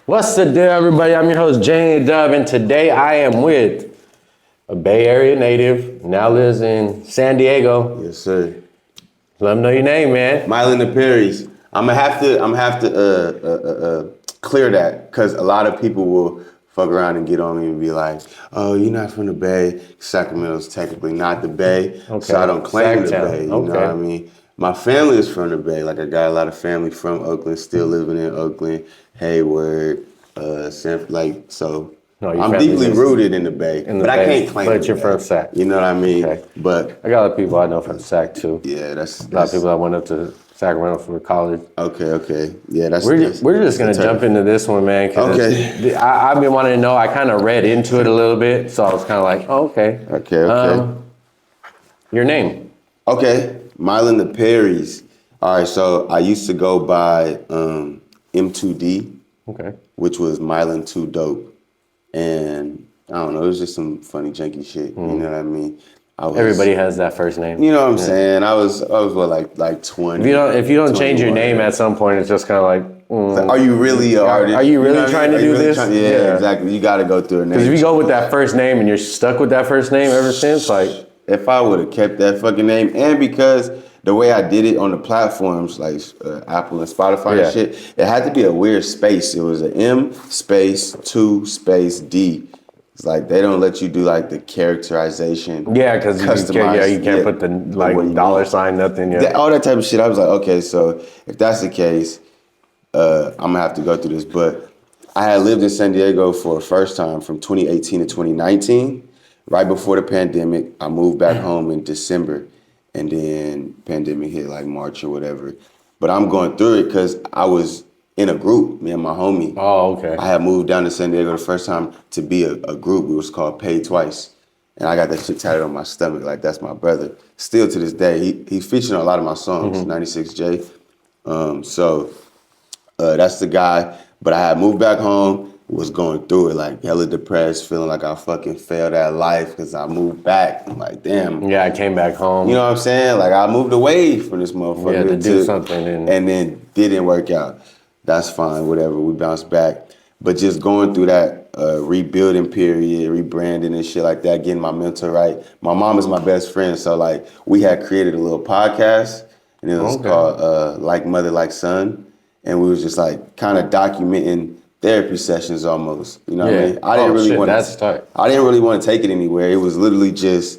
What's the deal, everybody? I'm your host, Jane Dub, and today I am with a Bay Area native, now lives in San Diego. Yes, sir. Let them know your name, man. Mylan.Theparies. I'm gonna have to clear that because a lot of people will fuck around and get on me and be like, "Oh, you're not from the Bay." Sacramento's technically not the Bay, so I don't claim the Bay. You know what I mean? My family is from the Bay. Like I got a lot of family from Oakland, still living in Oakland, Hayward, so. No, I'm deeply rooted in the Bay, but I can't claim it. But you're from Sac. You know what I mean? Okay. But I got a lot of people I know from Sac too. Yeah, that's a lot of people that went up to Sacramento for college. Okay. Yeah, we're just gonna jump into this one, man. Okay. I've been wanting to know. I kind of read into it a little bit, so I was kind of like, oh, okay. Okay. Your name? Okay, Mylan.Theparies. All right, so I used to go by M2D. Okay. Which was Mylan 2 Dope. And I don't know, it was just some funny, janky shit. You know what I mean? Everybody has that first name. You know what I'm saying? I was what, like 20. If you don't change your name at some point, it's just kind of like, are you really an artist? Are you really trying to do this? Yeah, exactly. You got to go through a name. Because if you go with that first name and you're stuck with that first name ever since, like, if I would have kept that fucking name, and because the way I did it on the platforms like Apple and Spotify and shit, it had to be a weird space. It was an M space 2 space D. It's like they don't let you do like the characterization. Yeah, because you can't put the like $sign, nothing. Yeah. All that type of shit. I was like, okay, so if that's the case, I'm gonna have to go through this. But I had lived in San Diego for the first time from 2018 to 2019. Right before the pandemic, I moved back home in December. And then pandemic hit like March or whatever. But I'm going through it because I was in a group, me and my homie. Oh, okay. I had moved down to San Diego the first time to be a group. It was called Pay Twice. And I got that shit tatted on my stomach. Like, that's my brother. Still to this day, he's featured on a lot of my songs, 96J. So that's the guy. But I had moved back home, was going through it, like hella depressed, feeling like I fucking failed at life because I moved back. I'm like, damn. Yeah, I came back home. You know what I'm saying? Like, I moved away from this motherfucker. Yeah, to do something. And then didn't work out. That's fine, whatever. We bounced back. But just going through that rebuilding period, rebranding and shit like that, getting my mental right. My mom is my best friend, so like we had created a little podcast, and it was called Like Mother, Like Son. And we was just like kind of documenting therapy sessions almost, you know what I mean? I didn't really want to take it anywhere. It was literally just,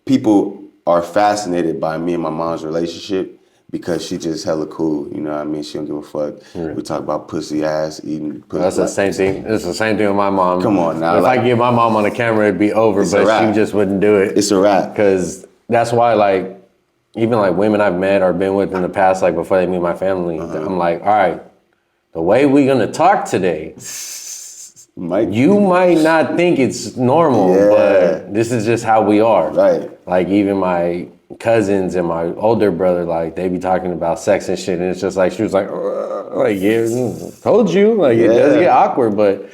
people are fascinated by me and my mom's relationship because she just hella cool, you know what I mean? She don't give a fuck. Yeah. We talk about pussy ass, eating pussy. That's the same thing. It's the same thing with my mom. Come on now. If I get my mom on the camera, it'd be over, but she just wouldn't do it. It's a wrap. Because that's why, like, even like women I've met or been with in the past, like before they meet my family, I'm like, all right, the way we're gonna talk today, you might not think it's normal, but this is just how we are. Right. Like even my cousins and my older brother, like they be talking about sex and shit, and it's just like she was like told you, like it does get awkward, but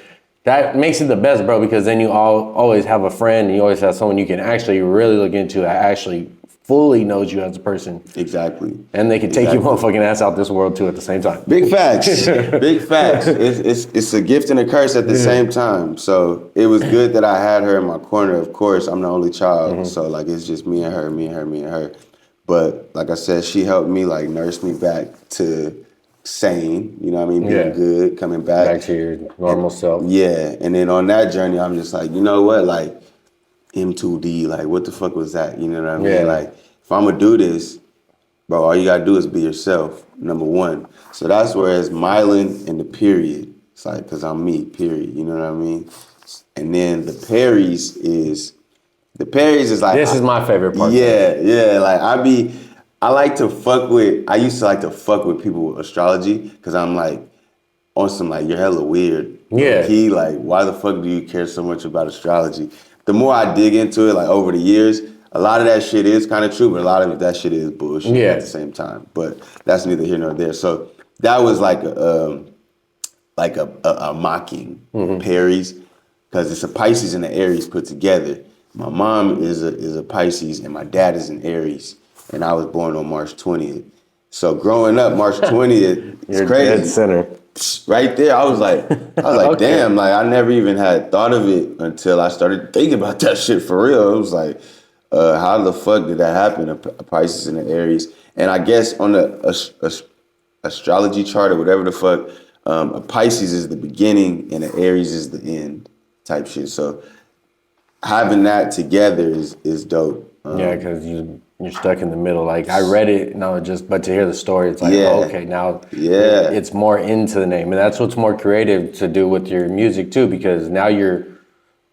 that makes it the best, bro, because then you always have a friend, and you always have someone you can actually really look into that actually fully knows you as a person. Exactly. And they can take your motherfucking ass out this world too at the same time. Big facts. Big facts. It's a gift and a curse at the same time. So it was good that I had her in my corner. Of course, I'm the only child. So like it's just me and her. But like I said, she helped me like nurse me back to sane, you know what I mean? Being good, coming back. Back to your normal self. Yeah. And then on that journey, I'm just like, you know what? Like, M2D, like what the fuck was that? You know what I mean? Yeah. Like if I'm gonna do this, bro, all you gotta do is be yourself, number one. So that's where it's Mylan and the period. It's like, cause I'm me, period. You know what I mean? And then the Paries is like this is my favorite part. Yeah. Like I used to like to fuck with people with astrology, cause I'm like on some like you're hella weird. Yeah. Like why the fuck do you care so much about astrology? The more I dig into it, like over the years, a lot of that shit is kind of true, but a lot of that shit is bullshit at the same time. But that's neither here nor there. So that was like a mocking Paries, because it's a Pisces and an Aries put together. My mom is a Pisces and my dad is an Aries, and I was born on March 20th. So growing up, March 20th, it's You're crazy. dead center. Right there, I was like, Okay. damn, like I never even had thought of it until I started thinking about that shit for real. It was like, how the fuck did that happen? A Pisces and the Aries, and I guess on the astrology chart or whatever the fuck, a Pisces is the beginning and an Aries is the end type shit. So having that together is dope. Yeah, because you're stuck in the middle. Like I read it, but to hear the story, it's like, oh, okay, now it's more into the name, and that's what's more creative to do with your music too, because now you're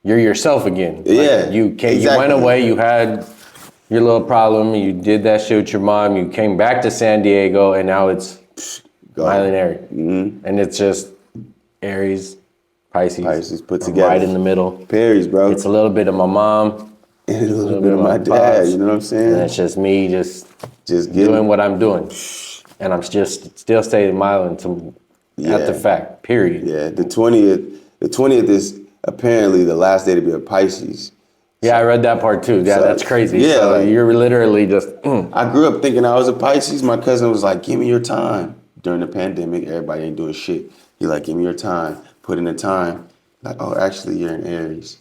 yourself again. Like, you went away, you had your little problem, you did that shit with your mom, you came back to San Diego, and now it's Mylan.Theparies, and it's just Aries, Pisces put together, right in the middle. Paries, bro. It's a little bit of my mom. And a little bit of my dad, you know what I'm saying? And it's just me just doing what I'm doing. And I'm just still staying Mylan at the fact, period. Yeah, the 20th is apparently the last day to be a Pisces. Yeah, I read that part too. Yeah, that's crazy. Yeah, so like, you're literally just... I grew up thinking I was a Pisces. My cousin was like, give me your time. During the pandemic, everybody ain't doing shit. He like, give me your time. Put in the time. Like, oh, actually, you're an Aries.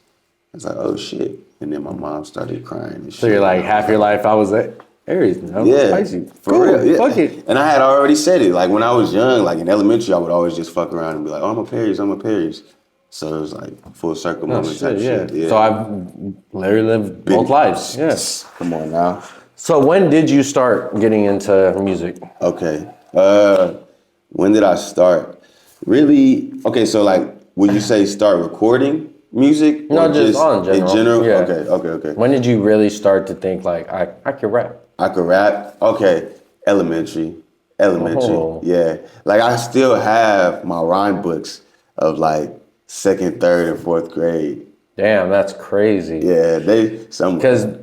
I was like, oh, shit. And then my mom started crying and shit. So you're like, half your life I was at Aries. No, Pisces. For real. Yeah. Fuck it. And I had already said it. Like when I was young, like in elementary, I would always just fuck around and be like, oh, I'm a Paries. So it was like full circle moment type shit. Yeah. So I've literally lived both lives. Yes. Come on now. So when did you start getting into music? Okay. When did I start? Really? Okay, so like, would you say start recording music? No, just on general. In general? Yeah. Okay. When did you really start to think like, I could rap? I could rap? Okay. Elementary. Oh. Yeah. Like I still have my rhyme books of like 2nd, 3rd, and 4th grade. Damn, that's crazy. Yeah, because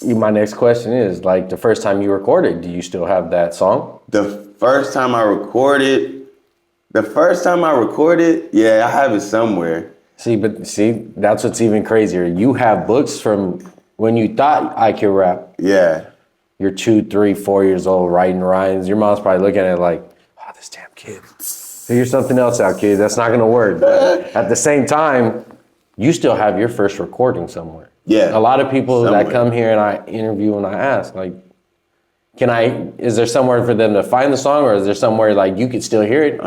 my next question is like the first time you recorded, do you still have that song? The first time I recorded, yeah, I have it somewhere. See, that's what's even crazier. You have books from when you thought I could rap. Yeah. You're 2, 3, 4 years old writing rhymes. Your mom's probably looking at it like, oh, this damn kid. Figure something else out, kid. That's not gonna work. But at the same time, you still have your first recording somewhere. Yeah. A lot of people that come here and I interview and I ask, like, is there somewhere for them to find the song, or is there somewhere like you could still hear it?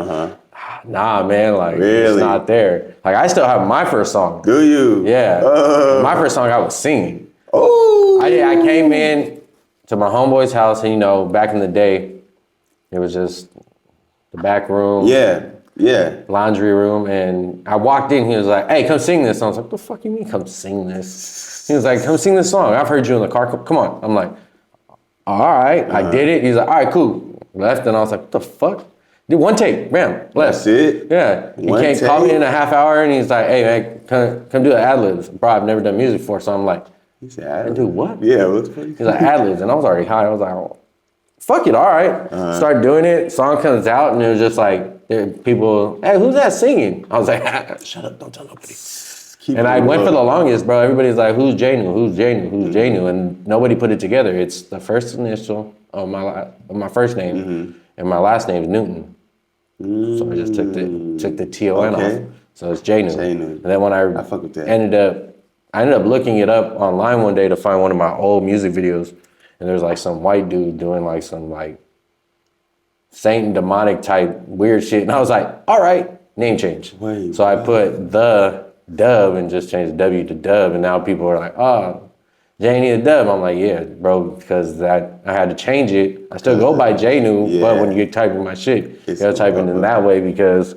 Nah, man, like it's not there. Like I still have my first song. Do you? Yeah. My first song I was singing. Oh. I came in to my homeboy's house, and back in the day, it was just the back room. Yeah. Laundry room, and I walked in. He was like, "Hey, come sing this." I was like, "What the fuck you mean, come sing this?" He was like, "Come sing this song. I've heard you in the car. Come on." I'm like, "All right." I did it. He's like, "All right, cool." Left, and I was like, "What the fuck?" Did one take, bam, left. That's it. Yeah. He called me in a half hour, and he's like, "Hey, man, come do the ad-libs." Bro, I've never done music before, so I'm like, he said, "Do what?" Yeah, what's funny? He's like, ad-libs, and I was already high. I was like, "Oh, fuck it, all right." Start doing it. Song comes out, and it was just like, people, "Hey, who's that singing?" I was like, "Shut up, don't tell nobody." And I went for the longest, bro. Everybody's like, "Who's Janu? Who's Janu? Who's Janu?" And nobody put it together. It's the first initial of my first name, and my last name is Newton. So I just took the T-O-N off. So it's Janu. And then when I fuck with that. ended up looking it up online one day to find one of my old music videos, and there's like some white dude doing like some like Saint demonic type weird shit. And I was like, all right, name change. So I put the Dub and just changed W to Dub. And now people are like, oh, Janie the Dub. I'm like, yeah, bro, because I had to change it. I still go by Janu, but when you're typing my shit, you gotta type it in that way, because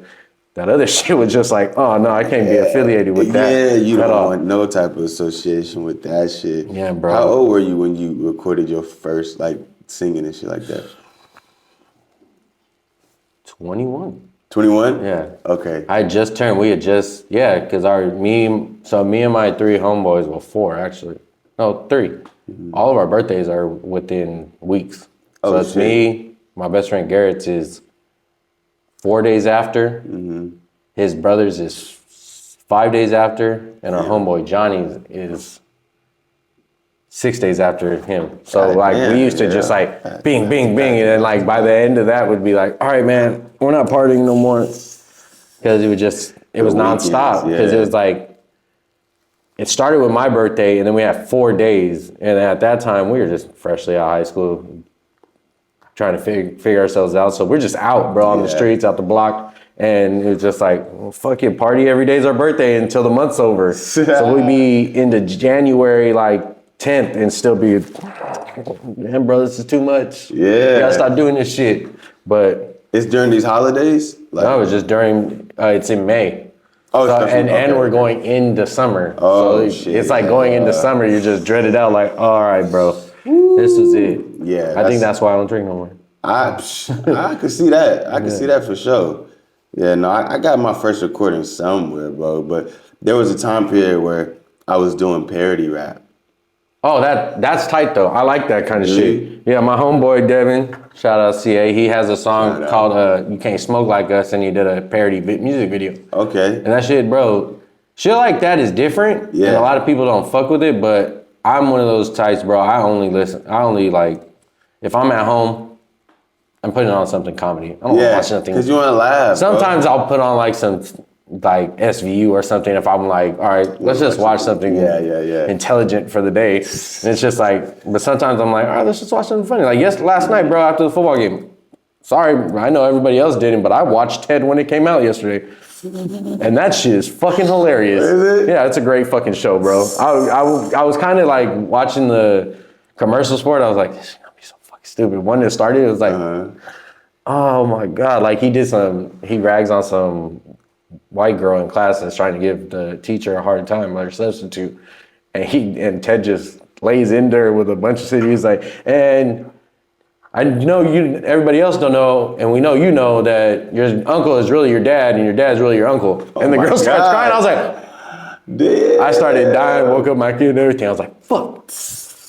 that other shit was just like, oh no, I can't be affiliated with that. Yeah, you don't want no type of association with that shit. Yeah, bro. How old were you when you recorded your first like singing and shit like that? 21. 21? Yeah. Okay. I just turned, because me and my 3 homeboys, well 4 actually. No, 3. All of our birthdays are within weeks. So it's me, my best friend Garrett's is 4 days after. His brother's is 5 days after. And our homeboy Johnny's is 6 days after him. So God like damn, we used to yeah. just like bing, bing, bing. And then like by the end of that would be like, all right, man, we're not partying no more. Because it was nonstop. Because it was like, it started with my birthday and then we had 4 days. And at that time we were just freshly out of high school trying to figure ourselves out. So we're just out, bro, on the streets, out the block. And it was just like, well, fuck it, party every day's our birthday until the month's over. So we'd be into January like 10th and still be, man, bro, this is too much. Yeah. You gotta stop doing this shit. But it's during these holidays? Like, no, it's just during, it's in May. Oh, so, and we're going into summer. Oh, so shit. It's like going into summer, you're just dreaded out like, all right, bro, this is it. Yeah. I think that's why I don't drink no more. I could see that. I could see that for sure. Yeah, no, I got my first recording somewhere, bro. But there was a time period where I was doing parody rap. Oh, that's tight though. I like that kind of shit. Yeah, my homeboy Devin, shout out CA, he has a song called "You Can't Smoke Like Us," and he did a parody music video. Okay. And that shit, bro, shit like that is different. Yeah. And a lot of people don't fuck with it, but I'm one of those types, bro. I only like, if I'm at home, I'm putting on something comedy. I don't want to watch nothing. Because you want to laugh. Sometimes I'll put on like some like SVU or something if I'm like, all right, let's just watch something intelligent for the day. And it's just like, but sometimes I'm like, all right, let's just watch something funny. Like last night, bro, after the football game. Sorry, I know everybody else didn't, but I watched Ted when it came out yesterday. And that shit is fucking hilarious. Is it? Yeah, it's a great fucking show, bro. I was kind of like watching the commercials for it. I was like, this is gonna be so fucking stupid. When it started, it was like, oh my God. Like he rags on some white girl in class that's trying to give the teacher a hard time, like her substitute. And Ted just lays in there with a bunch of shit. He's like, and I know everybody else don't know, and we know you know that your uncle is really your dad, and your dad's really your uncle. And the girl starts crying. I was like, damn. I started dying, woke up my kid and everything. I was like, fuck.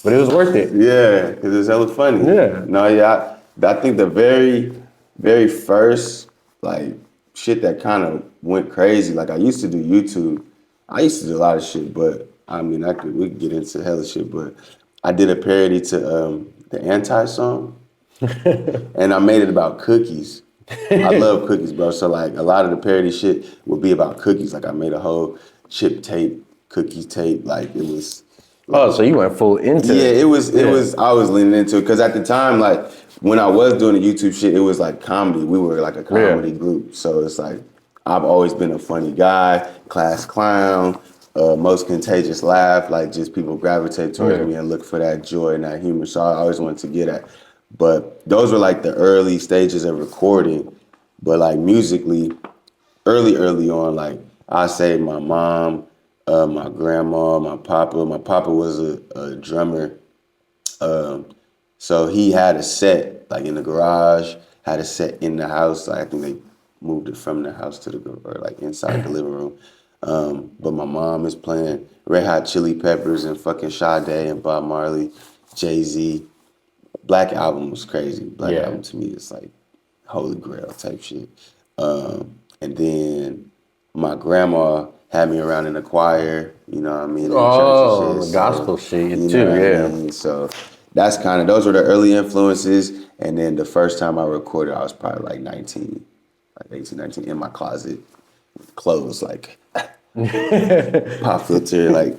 But it was worth it. Yeah, because it's hella funny. Yeah. No, yeah, I think the very, very first, like, shit that kind of went crazy, like I used to do YouTube. I used to do a lot of shit, but I mean, we could get into hella shit, but I did a parody to the Anti song. And I made it about cookies. I love cookies, bro. So like a lot of the parody shit would be about cookies. Like I made a whole chip tape, cookies tape. Like it was. Like, so you went full into it. Yeah, it was. I was leaning into it because at the time, like when I was doing the YouTube shit, it was like comedy. We were like a comedy group. So it's like I've always been a funny guy, class clown, most contagious laugh. Like just people gravitate towards me and look for that joy and that humor. So I always wanted to get at. But those were like the early stages of recording. But like musically, early on, like I say my mom, my grandma, my papa. My papa was a drummer. So he had a set like in the garage, had a set in the house. Like, I think they moved it from the house to like inside the living room. But my mom is playing Red Hot Chili Peppers and fucking Sade and Bob Marley, Jay-Z. Black Album was crazy. Black Album to me is like holy grail type shit. And then my grandma had me around in the choir, you know what I mean? Oh, the gospel shit too, I mean? So that's those were the early influences. And then the first time I recorded, I was probably like 19, like 18, 19, in my closet with clothes, like pop filter, like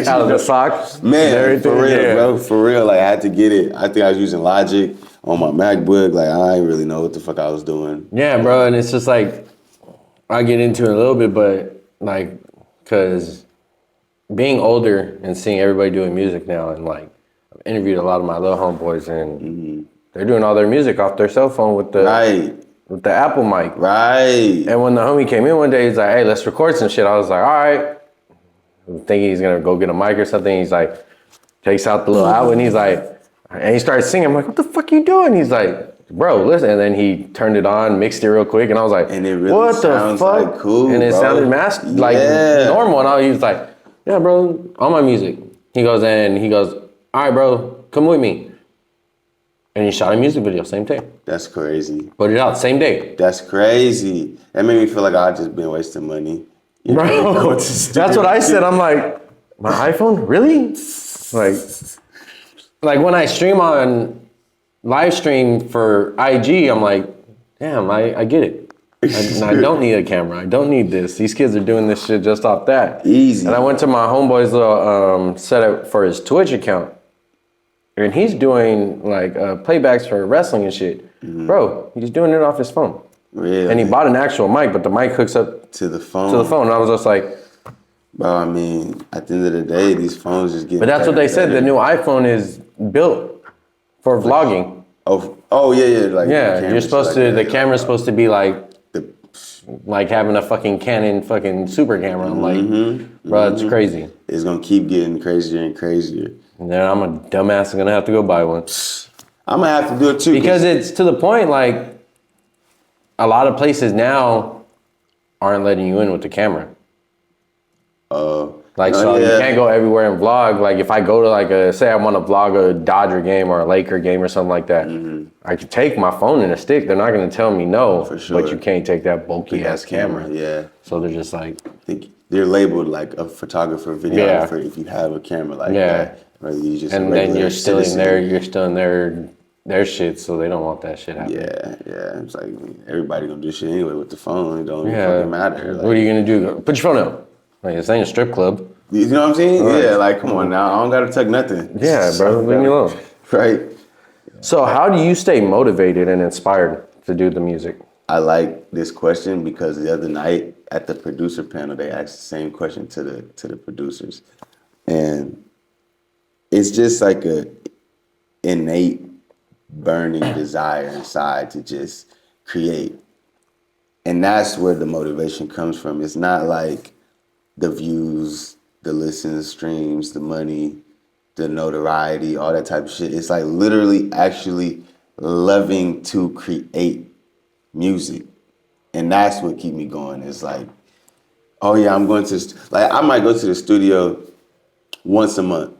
out of the socks, man, for real, bro, for real. Like I had to get it. I think I was using Logic on my MacBook. Like I didn't really know what the fuck I was doing. Yeah, bro, and it's just like I get into it a little bit, but like, cause being older and seeing everybody doing music now, and like I've interviewed a lot of my little homeboys, and they're doing all their music off their cell phone with the with the Apple mic. Right. And when the homie came in one day, he's like, hey, let's record some shit. I was like, all right. I'm thinking he's going to go get a mic or something. He's like, takes out the little outlet and he's like, and he started singing. I'm like, what the fuck are you doing? He's like, bro, listen. And then he turned it on, mixed it real quick. And I was like, and it really what sounds the fuck? Like cool, and it bro. sounded like normal. And he was like, yeah, bro, all my music. He goes, all right, bro, come with me. And he shot a music video, same day. That's crazy. Put it out, same day. That's crazy. That made me feel like I just been wasting money. Bro, that's what I said. I'm like, my iPhone? Really? Like when I stream on live stream for IG, I'm like, damn, I get it. I don't need a camera. I don't need this. These kids are doing this shit just off that. Easy. And I went to my homeboy's little setup for his Twitch account. And he's doing like playbacks for wrestling and shit. Mm-hmm. Bro, he's doing it off his phone. Really? And he bought an actual mic, but the mic hooks up to the phone. And I was just like, bro, I mean, at the end of the day, these phones just get. But that's what they said. The new iPhone is built for vlogging. Oh yeah. Like you're supposed to. The camera's supposed to be like having a fucking Canon fucking super camera. I'm like, bro, it's crazy. It's gonna keep getting crazier and crazier. And then I'm a dumbass and gonna have to go buy one. I'm gonna have to do it too. Because it's to the point like a lot of places now aren't letting you in with the camera. You can't go everywhere and vlog. Like if I go to say I want to vlog a Dodger game or a Laker game or something like that, I could take my phone and a stick. They're not going to tell me no, for sure. But you can't take that bulky ass camera. Yeah. So they're just like, they're labeled like a photographer, videographer if you have a camera like that. Right? You just and then you're still in their shit, so they don't want that shit happening. Yeah. It's like everybody gonna do shit anyway with the phone. It don't fucking matter. What are you gonna do? Put your phone up. Like, this ain't a strip club. You know what I'm saying? Right. Yeah, like, come on now. I don't gotta tuck nothing. Yeah, bro. Leave me alone. Right. So how do you stay motivated and inspired to do the music? I like this question because the other night at the producer panel, they asked the same question to the producers. And it's just like a innate burning desire inside to just create. And that's where the motivation comes from. It's not like the views, the listens, streams, the money, the notoriety, all that type of shit. It's like literally actually loving to create music. And that's what keep me going. It's like, oh yeah, I'm going to, I might go to the studio once a month.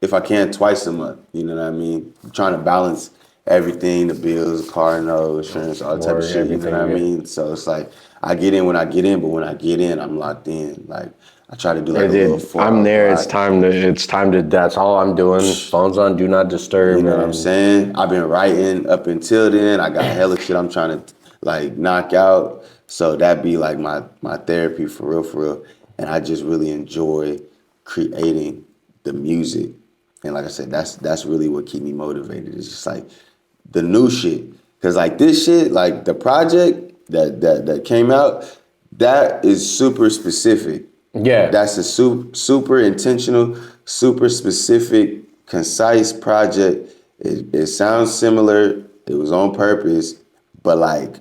If I can, twice a month. You know what I mean? I'm trying to balance everything, the bills, car note, insurance, all that type of shit. You know what I mean? So it's like, I get in when I get in, but when I get in, I'm locked in. Like, I try to do like a little 4 I'm there. It's time to. That's all I'm doing. Phone's on, do not disturb. You know what I'm saying? I've been writing up until then. I got hella shit I'm trying to knock out. So that be like my therapy for real. And I just really enjoy creating the music. And like I said, that's really what keep me motivated. It's just like the new shit. Cause like this shit, like the project that came out, that is super specific. Yeah. That's a super intentional, super specific, concise project. It sounds similar. It was on purpose, but like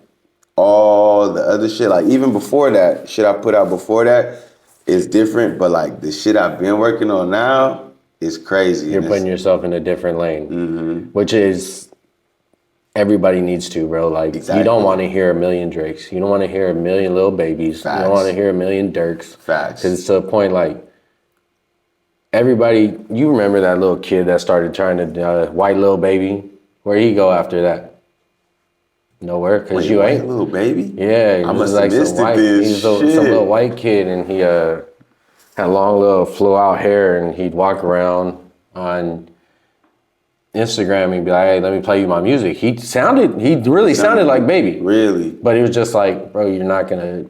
all the other shit, like even before that, shit I put out before that is different, but like the shit I've been working on now is crazy. You're putting yourself in a different lane, which is everybody needs to, bro. Like You don't want to hear a million Drakes. You don't want to hear a million Lil Babies. Facts. You don't want to hear a million Dirks. Facts. Because it's to a point like everybody. You remember that little kid that started trying to white Lil Baby? Where'd he go after that? Nowhere, because you ain't Lil Baby. Yeah, I must have missed it. He's some little white kid, and he had long little flow out hair, and he'd walk around on Instagram and be like, hey, let me play you my music. He really sounded like Baby. Really? But it was just like, bro, it's not gonna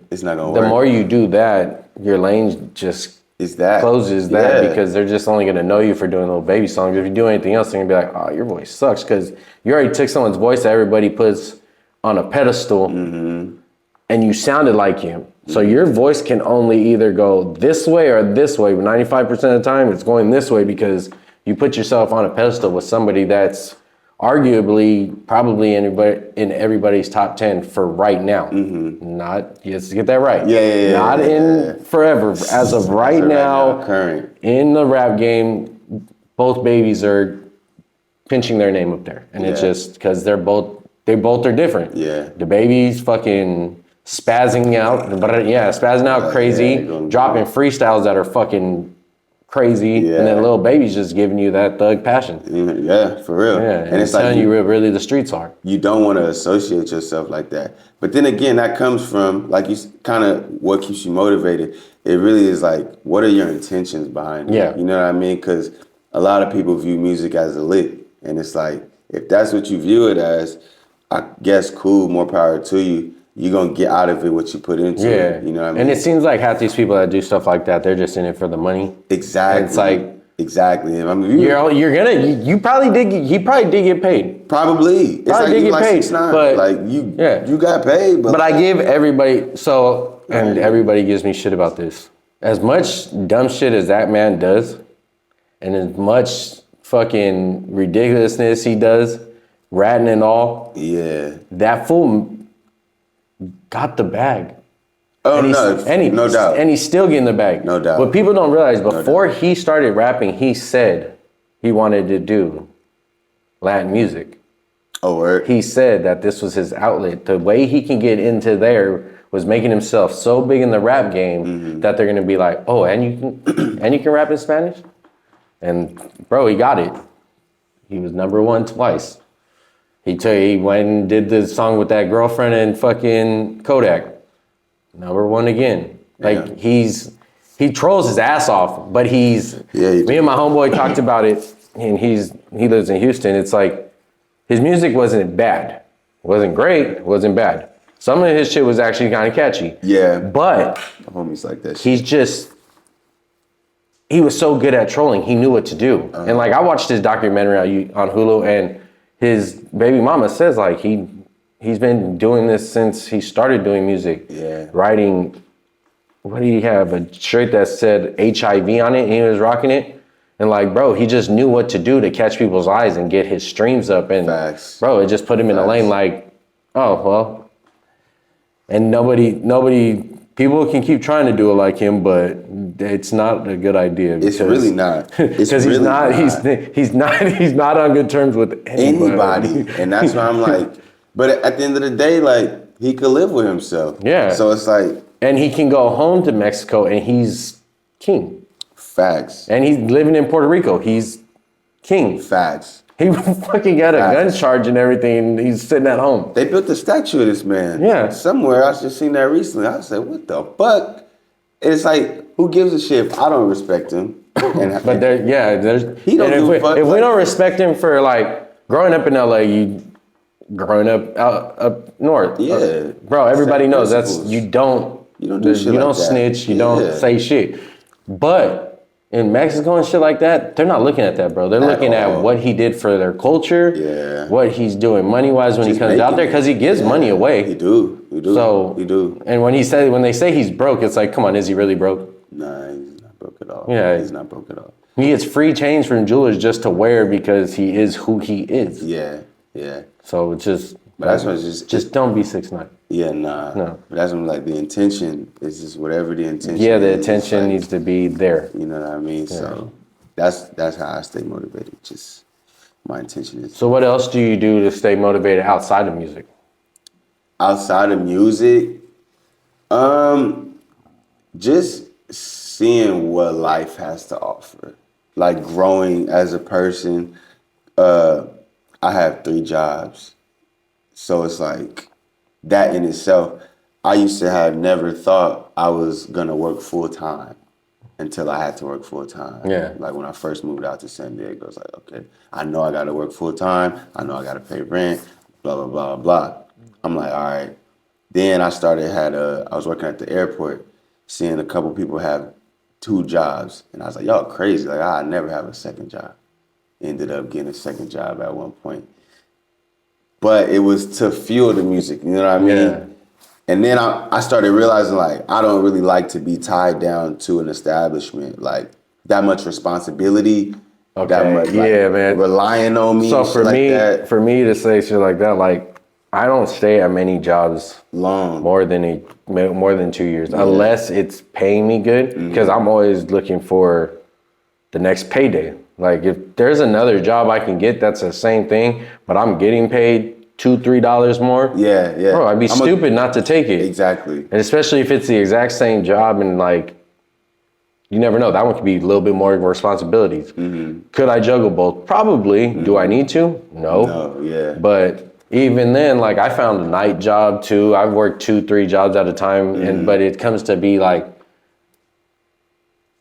work. The more you do that, your lane just closes because they're just only gonna know you for doing Lil Baby songs. If you do anything else, they're gonna be like, oh, your voice sucks, because you already took someone's voice that everybody puts on a pedestal and you sounded like him. So your voice can only either go this way or this way, but 95% of the time it's going this way because you put yourself on a pedestal with somebody that's arguably probably in everybody's top 10 for right now. Not, let's get that right. Not in forever. As of right now, current. In the rap game, both Babies are pinching their name up there. And it's just because they both are different. Yeah. The Baby's fucking spazzing out crazy, dropping freestyles that are fucking crazy, and then Lil Baby's just giving you that thug passion. Yeah, for real. Yeah, and it's telling you really the streets are. You don't want to associate yourself like that. But then again, that comes from, like, you kind of what keeps you motivated. It really is like, what are your intentions behind it? Yeah. You know what I mean? Because a lot of people view music as a lick. And it's like, if that's what you view it as, I guess cool, more power to you. You're going to get out of it what you put into it. You know what I mean? And it seems like half these people that do stuff like that, they're just in it for the money. Exactly. And it's like, exactly. I mean, you probably did. He probably did get paid. Probably. It's probably like did get paid. 6ix9ine. But like you got paid. But I give everybody everybody gives me shit about this. As much dumb shit as that man does, and as much fucking ridiculousness he does, ratting and all. Yeah. That fool got the bag. Oh, no doubt. And he's still getting the bag. No doubt. What people don't realize, before he started rapping, he said he wanted to do Latin music. Oh, word? He said that this was his outlet. The way he can get into there was making himself so big in the rap game that they're going to be like, oh, and you can rap in Spanish? And bro, he got it. He was #1 twice. He went and did the song with that girlfriend and fucking Kodak. #1 again. Like he trolls his ass off, but me and my homeboy talked about it, and he lives in Houston. It's like his music wasn't bad. It wasn't great, it wasn't bad. Some of his shit was actually kind of catchy. Yeah. But the homies like that shit. He was so good at trolling, he knew what to do. And like I watched his documentary on Hulu, and his baby mama says like he's been doing this since he started doing music. Yeah. Writing, what did he have? A shirt that said HIV on it, and he was rocking it. And like, bro, he just knew what to do to catch people's eyes and get his streams up. And Facts. Bro, it just put him in a lane like, oh, well. And people can keep trying to do it like him, but it's not a good idea. It's really not. Because he's not on good terms with anybody. And that's why I'm like, but at the end of the day, like, he could live with himself. Yeah. So it's like. And he can go home to Mexico and he's king. Facts. And he's living in Puerto Rico. He's king. Facts. He fucking got a gun charge and everything, and he's sitting at home. They built a statue of this man. Yeah. Somewhere. I just seen that recently. I said, what the fuck? It's like, who gives a shit if I don't respect him? If we don't respect him for like growing up in LA, growing up up north. Yeah. Bro, everybody knows you don't snitch, you don't say shit. But in Mexico and shit like that, they're not looking at that, bro. They're looking at what he did for their culture, what he's doing money-wise when he comes out there, because he gives money away. He do. And when they say he's broke, it's like, come on, is he really broke? Nah, he's not broke at all. Yeah. He's not broke at all. He gets free change from jewelers just to wear because he is who he is. Yeah. So it's just, but that's what just don't be 6ix9ine. Yeah, nah. No. But that's when like the intention is just whatever the intention is. Yeah, the intention needs to be there. You know what I mean? Yeah. So that's how I stay motivated. Just my intention is. So what else do you do to stay motivated outside of music? Outside of music, just seeing what life has to offer. Like growing as a person. I have 3 jobs. So it's like that in itself, I used to have never thought I was gonna work full time until I had to work full time. Yeah. Like when I first moved out to San Diego, I was like, okay, I know I gotta work full time. I know I gotta pay rent, blah, blah, blah, blah. I'm like, all right. Then I I was working at the airport, seeing a couple people have 2 jobs. And I was like, y'all crazy. Like I never have a second job. Ended up getting a second job at one point. But it was to fuel the music, you know what I mean? Yeah. And then I started realizing, like, I don't really like to be tied down to an establishment, like, that much responsibility, that much, man, relying on me. So for me to say shit like that, like, I don't stay at many jobs long, more than 2 years, unless it's paying me good, because I'm always looking for the next payday. Like if there's another job I can get that's the same thing, but I'm getting paid $2-3 more. Yeah. Bro, I'd be stupid not to take it. Exactly. And especially if it's the exact same job and like, you never know. That one could be a little bit more responsibilities. Could I juggle both? Probably. Do I need to? No. Yeah. But even then, like I found a night job too. I've worked 2-3 jobs at a time, but it comes to be like,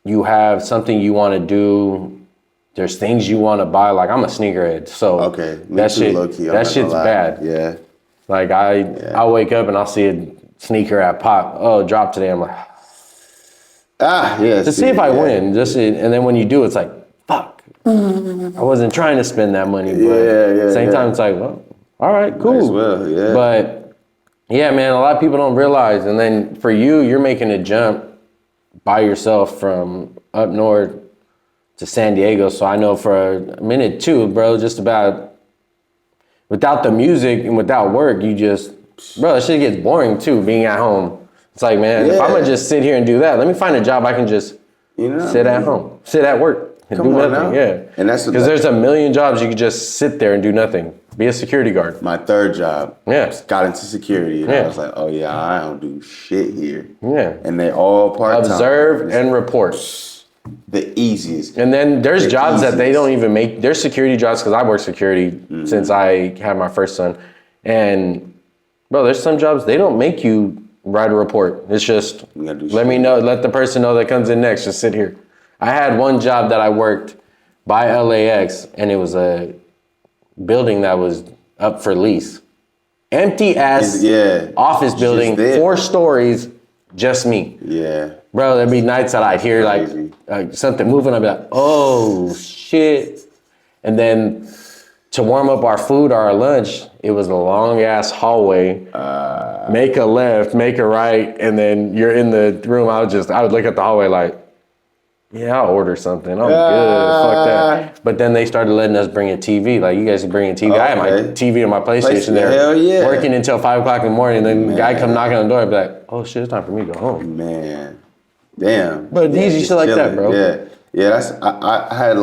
you have something you want to do there's things you want to buy. Like I'm a sneakerhead, so okay, that shit, that shit's bad. Yeah. Like I'll wake up and I'll see a sneaker at Pop. Oh, drop today. I'm like, yeah. to see if I win. And then when you do, it's like, fuck. I wasn't trying to spend that money, but same time it's like, well, all right, cool. Might as well, yeah. But yeah, man, a lot of people don't realize. And then for you, you're making a jump by yourself from up north to San Diego. So I know for a minute too, bro, just about without the music and without work, you just, bro, that shit gets boring too, being at home. It's like, man, if I'm gonna just sit here and do that, let me find a job I can just sit at home, sit at work and do nothing. Now. Yeah. And that's because there's a million jobs you can just sit there and do nothing. Be a security guard. My third job. Yeah. Got into security and I was like, oh yeah, I don't do shit here. Yeah. And they all part-time. Observe and report. The easiest. And then there's jobs that they don't even make. There's security jobs because I work security since I had my first son. And bro, there's some jobs they don't make you write a report. It's just let me know, let the person know that comes in next. Just sit here. I had one job that I worked by LAX and it was a building that was up for lease. Empty ass office building, 4 stories, just me. Yeah. Bro, there'd be nights that I'd hear like something moving. I'd be like, oh shit. And then to warm up our food or our lunch, it was a long ass hallway. Make a left, make a right, and then you're in the room. I would look at the hallway like, yeah, I'll order something. I'm good. Fuck that. But then they started letting us bring a TV. Like, you guys are bringing TV. I had my TV and my PlayStation there, working until 5 o'clock in the morning. And then the guy come knocking on the door and be like, oh shit, it's time for me to go home. Man, damn. But easy shit like that, bro. Yeah. That's I had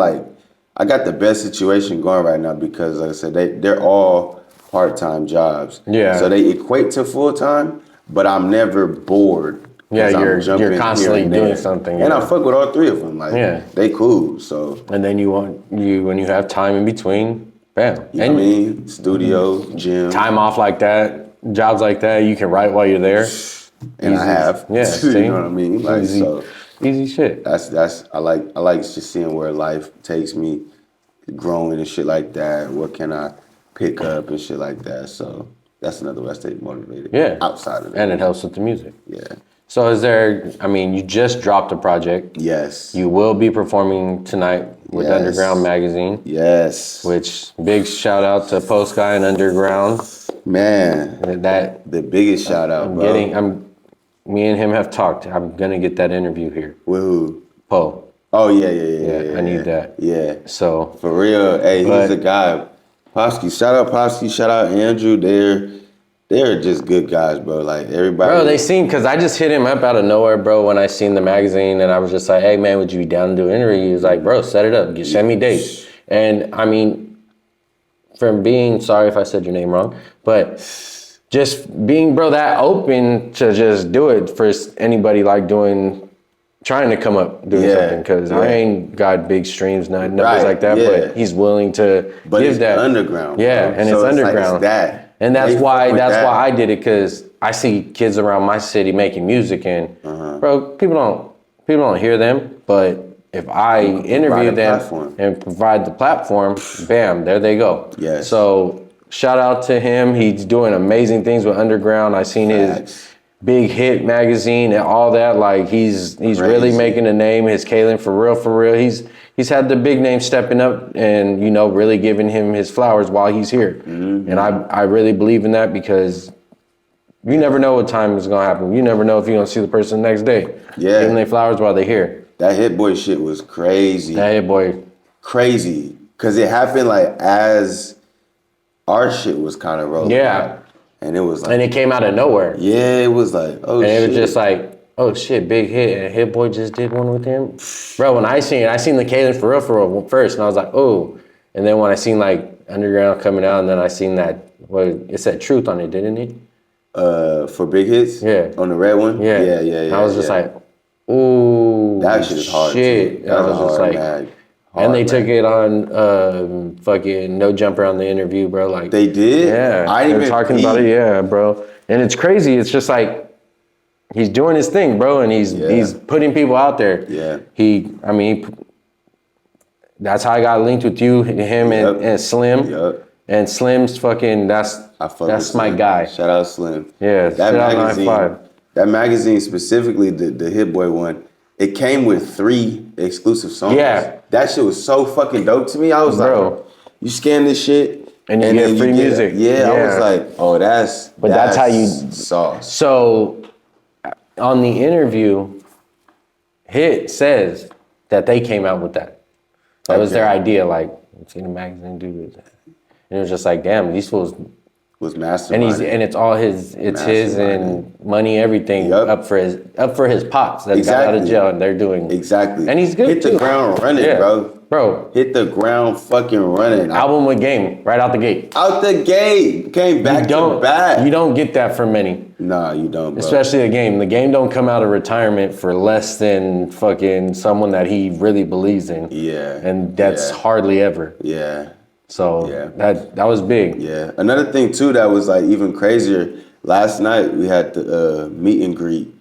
I got the best situation going right now because, like I said, they're all part-time jobs. Yeah. So they equate to full-time, but I'm never bored. Yeah, you're constantly doing something. And I fuck with all 3 of them. Like, they cool. So. And then when you have time in between, bam. You know what I mean? Studio, gym. Time off like that, jobs like that, you can write while you're there. And I have. Yeah. You know what I mean? Like, easy shit. That's I like just seeing where life takes me, growing and shit like that. What can I pick up and shit like that. So that's another way I stay motivated. Yeah. Outside of it. And it helps with the music. Yeah. So you just dropped a project. Yes. You will be performing tonight with Underground Magazine. Yes. Which, big shout out to Post Guy and Underground. Man. The biggest shout out, bro. Me and him have talked. I'm gonna get that interview here. With who? Poe. Oh yeah. I need that. Yeah. So for real, hey, he's a guy. Posky, shout out Andrew. They're just good guys, bro. Like everybody. Bro, they seem, because I just hit him up out of nowhere, bro, when I seen the magazine, and I was just like, hey man, would you be down to do an interview? He was like, bro, set it up. Send me dates. And I mean, from being, sorry if I said your name wrong, but just being, bro, that open to just do it for anybody trying to come up doing something, because I ain't got big streams, numbers like that, but he's willing to give that. Underground. Yeah, bro. And so it's underground. That. And that's why I did it, because I see kids around my city making music, and bro, people don't hear them, but if I interview them and provide the platform, bam, there they go. Yes. So shout out to him. He's doing amazing things with Underground. I seen his big hit magazine and all that. Like he's really making a name. His Kalen for real. He's had the big name stepping up and, really giving him his flowers while he's here. Mm-hmm. And I really believe in that, because you never know what time is gonna happen. You never know if you're gonna see the person the next day. Yeah. Giving their flowers while they're here. That Hit Boy shit was crazy. That Hit Boy. Crazy. Cause it happened as our shit was kind of rolling. Yeah. And it was and it came out of nowhere. Yeah, it was like, oh shit. And it was just like, oh shit, big hit. And Hit Boy just did one with him. Bro, when I seen the Kalen for real first, and I was like, oh. And then when I seen Underground coming out, and then I seen that, it said Truth on it, didn't it? For big hits? Yeah. On the red one? Yeah. And I was just like, ooh. That shit is hard. Shit. And I was just like, and they took it on fucking No Jumper on the interview, bro. Like they did? Yeah. I didn't even talking about it, yeah, bro. And it's crazy. It's just like he's doing his thing, bro, and he's putting people out there. Yeah. that's how I got linked with you, him, and Slim. Yep. And Slim's fucking, that's my guy. Shout out Slim. Yeah, that shout out magazine. 9-5. That magazine specifically, the Hit Boy one. It came with 3 exclusive songs. Yeah. That shit was so fucking dope to me. I was like, you scan this shit and you get free music. Yeah, I was like, oh, that's how you sauce. So on the interview, Hit says that they came out with that. That was their idea, like, seen a magazine do this. And it was just like, damn, these fools was masterminded. And it's all his and money, everything up for his pops that got out of jail, and they're doing and he's good. Hit the ground running, bro. Hit the ground fucking running. Album with Game right out the gate. Out the gate, came back to back. You don't get that from many. Nah, you don't, bro. Especially the Game. The Game don't come out of retirement for less than fucking someone that he really believes in. Yeah, and that's hardly ever. Yeah. So that was big. Yeah. Another thing too that was like even crazier. Last night we had the meet and greet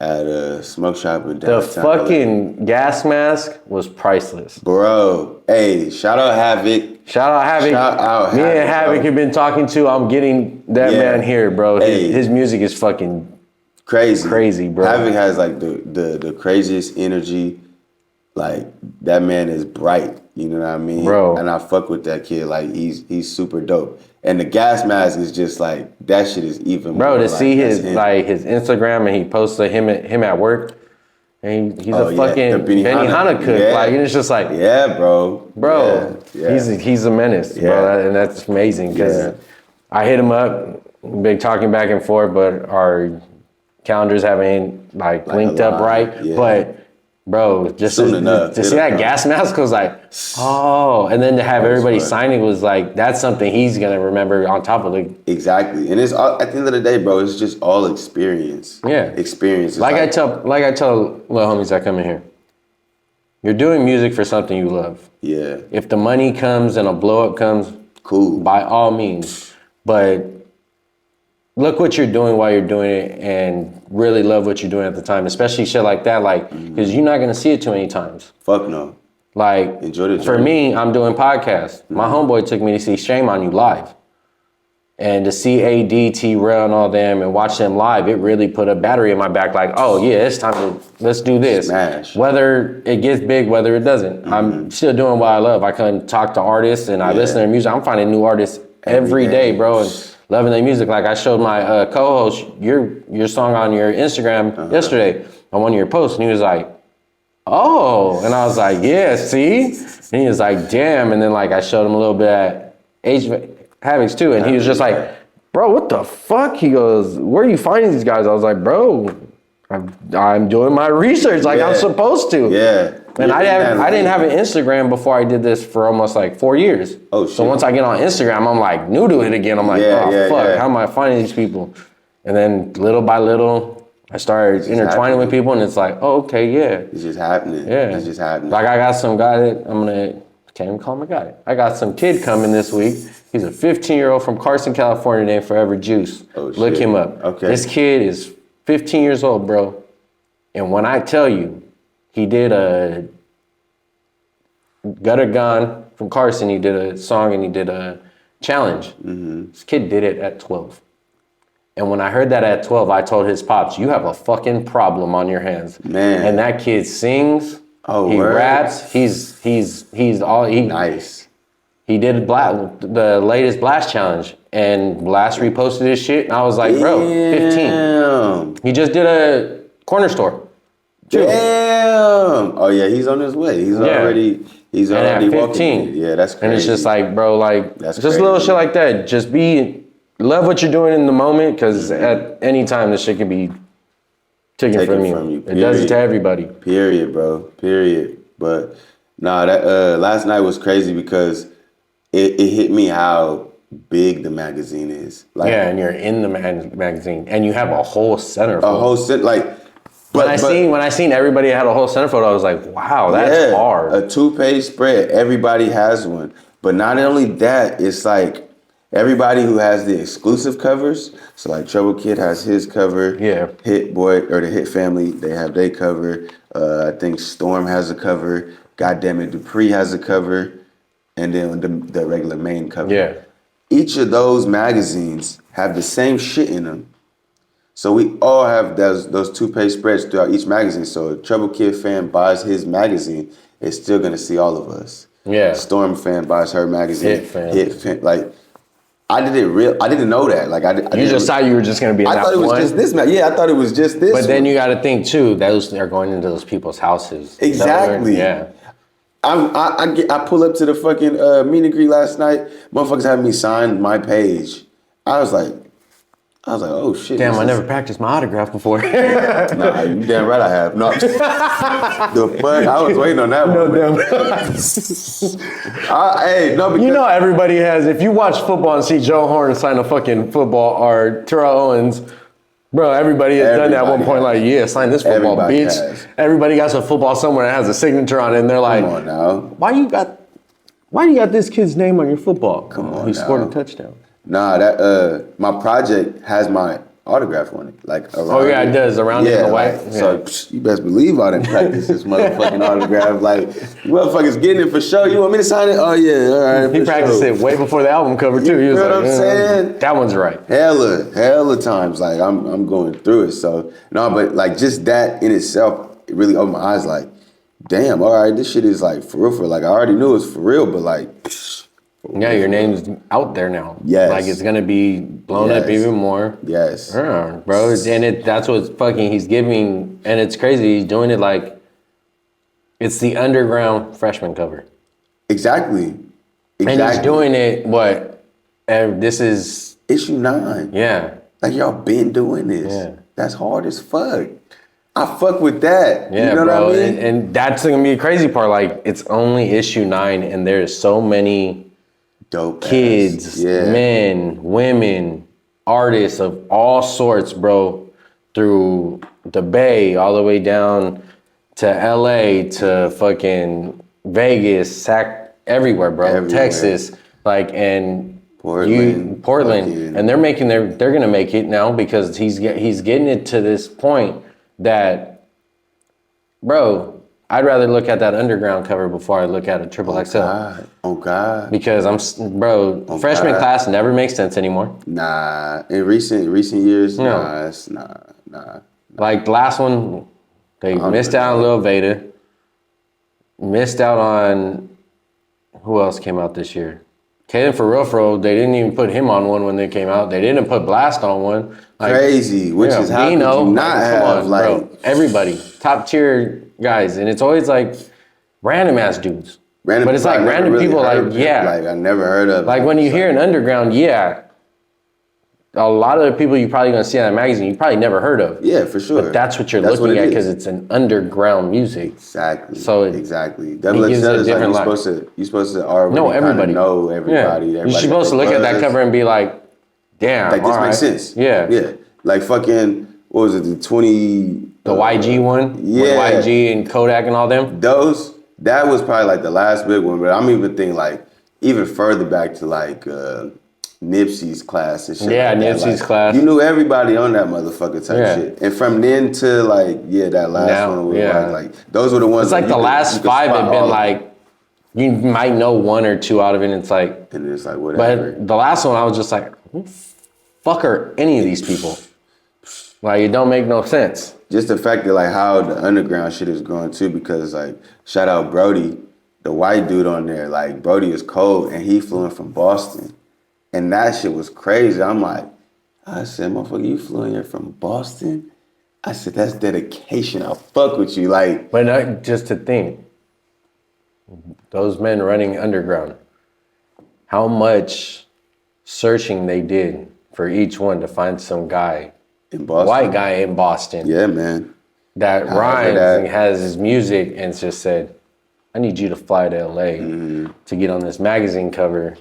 at a smoke shop in downtown. The fucking gas mask was priceless, bro. Hey, shout out Havoc. Shout out Havoc. Me and Havoc have been talking to. I'm getting that man here, bro. His music is fucking crazy, bro. Havoc has like the craziest energy. Like that man is bright. You know what I mean? Bro. And I fuck with that kid. Like he's super dope. And the gas mask is just like, that shit is even more. Bro, to see his Instagram and he posted him at work. And he's a fucking Benihana cook. Yeah. Like, and it's just like, bro. He's a menace, bro. And that's amazing because I hit him up, been talking back and forth, but our calendars haven't like linked up right. Yeah. But bro, just to see that gas mask was like, oh, and then to have everybody signing was like, that's something he's gonna remember on top of it. Exactly, and it's all, at the end of the day, bro, it's just all experience. Yeah, experience. Like I tell little homies that come in here, you're doing music for something you love. Yeah. If the money comes and a blow up comes, cool, by all means. But look what you're doing while you're doing it and really love what you're doing at the time, especially shit like that, like, because you're not going to see it too many times. Fuck no. Like, enjoy the journey. For me, I'm doing podcasts. My homeboy took me to see Shame on You live. And to see AD, T-Rail, and all them and watch them live, it really put a battery in my back like, oh, yeah, it's time to, let's do this. Smash. Whether it gets big, whether it doesn't. I'm still doing what I love. I can talk to artists and I listen to their music. I'm finding new artists every day, bro. And loving their music. Like I showed my co-host your song on your Instagram yesterday on one of your posts, and he was like, oh, and I was like, yeah, see? And he was like, damn. And then like I showed him a little bit at Havoc's too, and he was just like, bro, what the fuck? He goes, where are you finding these guys? I was like, bro, I'm doing my research like I'm supposed to. Yeah. And I didn't have an Instagram before I did this for almost like 4 years. Oh shit. So once I get on Instagram, I'm like new to it again. I'm like, fuck, how am I finding these people? And then little by little, I started intertwining with people, and it's like, oh, okay, yeah. It's just happening. Yeah. It's just happening. Like I got some guy that can't even call him a guy. I got some kid coming this week. He's a 15-year-old from Carson, California named Forever Juice. Oh, shit. Look him up. Okay. This kid is 15 years old, bro. And when I tell you, he did a Gutter Gone from Carson. He did a song and he did a challenge. Mm-hmm. This kid did it at 12. And when I heard that at 12, I told his pops, you have a fucking problem on your hands. Man. And that kid sings. Oh, he raps. He's nice. He did the latest Blast challenge, and Blast reposted his shit. And I was like, bro, 15. He just did a corner store. Damn. Oh yeah, he's on his way. He's already walking. 15. Yeah, that's crazy. And it's just like, bro, like that's just little shit like that. Just love what you're doing in the moment, because at any time this shit can be taken from you. It does it to everybody. Period, bro. Period. But nah, that last night was crazy because it hit me how big the magazine is. Like, yeah, and you're in the magazine, and you have a whole centerfold. A whole set, like. When I seen everybody had a whole centerfold, I was like, wow, that's hard. A 2-page spread, everybody has one. But not only that, it's like everybody who has the exclusive covers. So like Trouble Kid has his cover. Yeah. Hit Boy or the Hit Family, they have their cover. I think Storm has a cover. Goddamn It Dupree has a cover, and then the regular main cover. Yeah. Each of those magazines have the same shit in them. So we all have those 2-page spreads throughout each magazine. So a Trouble Kid fan buys his magazine, is still gonna see all of us. Yeah. Storm fan buys her magazine. Hit fan. Like, I didn't know that. Like, You just thought you were just gonna be in that one. I thought it was just this man. Yeah, I thought it was just this. But then you got to think too. Those are going into those people's houses. Exactly. Yeah. I pull up to the fucking meet and greet last night. Motherfuckers having me sign my page. I was like, oh shit. Damn, I never practiced my autograph before. Nah, you damn right I have. No. The fuck? I was waiting on that one. No, damn. Because you know everybody has. If you watch football and see Joe Horn sign a fucking football or Terrell Owens, bro, everybody has done that at one point. Like, yeah, sign this football, bitch. Has. Everybody got some football somewhere that has a signature on it, and they're like, come on now. Why you got this kid's name on your football? Come on, he now. scored a touchdown. Nah, that my project has my autograph on it. Like around. Oh yeah, it does around it in the white. So you best believe I didn't practice this motherfucking autograph. Like, you motherfuckers getting it for sure. You want me to sign it? Oh yeah, all right. He practiced it way before the album cover too. He was know like, what I'm saying? That one's right. Hella times. Like I'm going through it. So no, but like just that in itself, it really opened my eyes. Like, damn, all right, this shit is like for real. Like I already knew it was for real, but like. Yeah, your name's out there now. Yes. Like it's gonna be blown up even more. Yes. Bro. And that's what's fucking he's giving, and it's crazy, he's doing it like it's the underground freshman cover. Exactly. And he's doing it this is issue 9. Yeah. Like y'all been doing this. Yeah. That's hard as fuck. I fuck with that. Yeah, you know bro. what I mean? And that's gonna be a crazy part. Like it's only issue 9 and there's so many dope kids, men, women, artists of all sorts, bro, through the Bay, all the way down to LA, to fucking Vegas, everywhere, bro. Everywhere. Texas, like, and Portland. and they're gonna make it now because he's getting it to this point that, bro, I'd rather look at that underground cover before I look at a triple XL. Oh God. Because freshman class never makes sense anymore. Nah, in recent years, nah. Like the last one, they missed out on Lil Veda. Missed out on who else came out this year? Caden for real, they didn't even put him on one when they came out. They didn't put Blast on one. Like, crazy, which is how could you not have bro, everybody top tier guys, and it's always like random ass dudes. But it's like random really people, like I never heard of. Like when you hear an underground, a lot of the people you're probably gonna see on that magazine, you probably never heard of. Yeah, for sure. But that's what you're looking at because it's an underground music. Exactly. So exactly. That gives a different life. You're supposed to already know everybody. Yeah. You're supposed to look at that cover and be like, damn, like this makes sense. Yeah. Yeah. Like fucking, what was it, the YG one? Yeah. With YG and Kodak and all them? That was probably like the last big one, but I'm even thinking like, even further back to like Nipsey's class and shit. Yeah, like Nipsey's class. You knew everybody on that motherfucker type shit. And from then to like, that last one was like, those were the ones. It's like the last 5 had been like, you might know 1 or 2 out of it, and it's like. And it's like, whatever. But the last one, I was just like, who the fuck are any of these people? Like, it don't make no sense. Just the fact that like how the underground shit is going too, because like, shout out Brody, the white dude on there. Like, Brody is cold, and he flew in from Boston. And that shit was crazy. I'm like, I said, motherfucker, you flew in here from Boston? I said, that's dedication. I'll fuck with you. Like, but just to think, those men running underground, how much searching they did for each one to find some guy, in Boston, white guy in Boston. Yeah, man. That rhymes and has his music and just said, I need you to fly to LA to get on this magazine cover.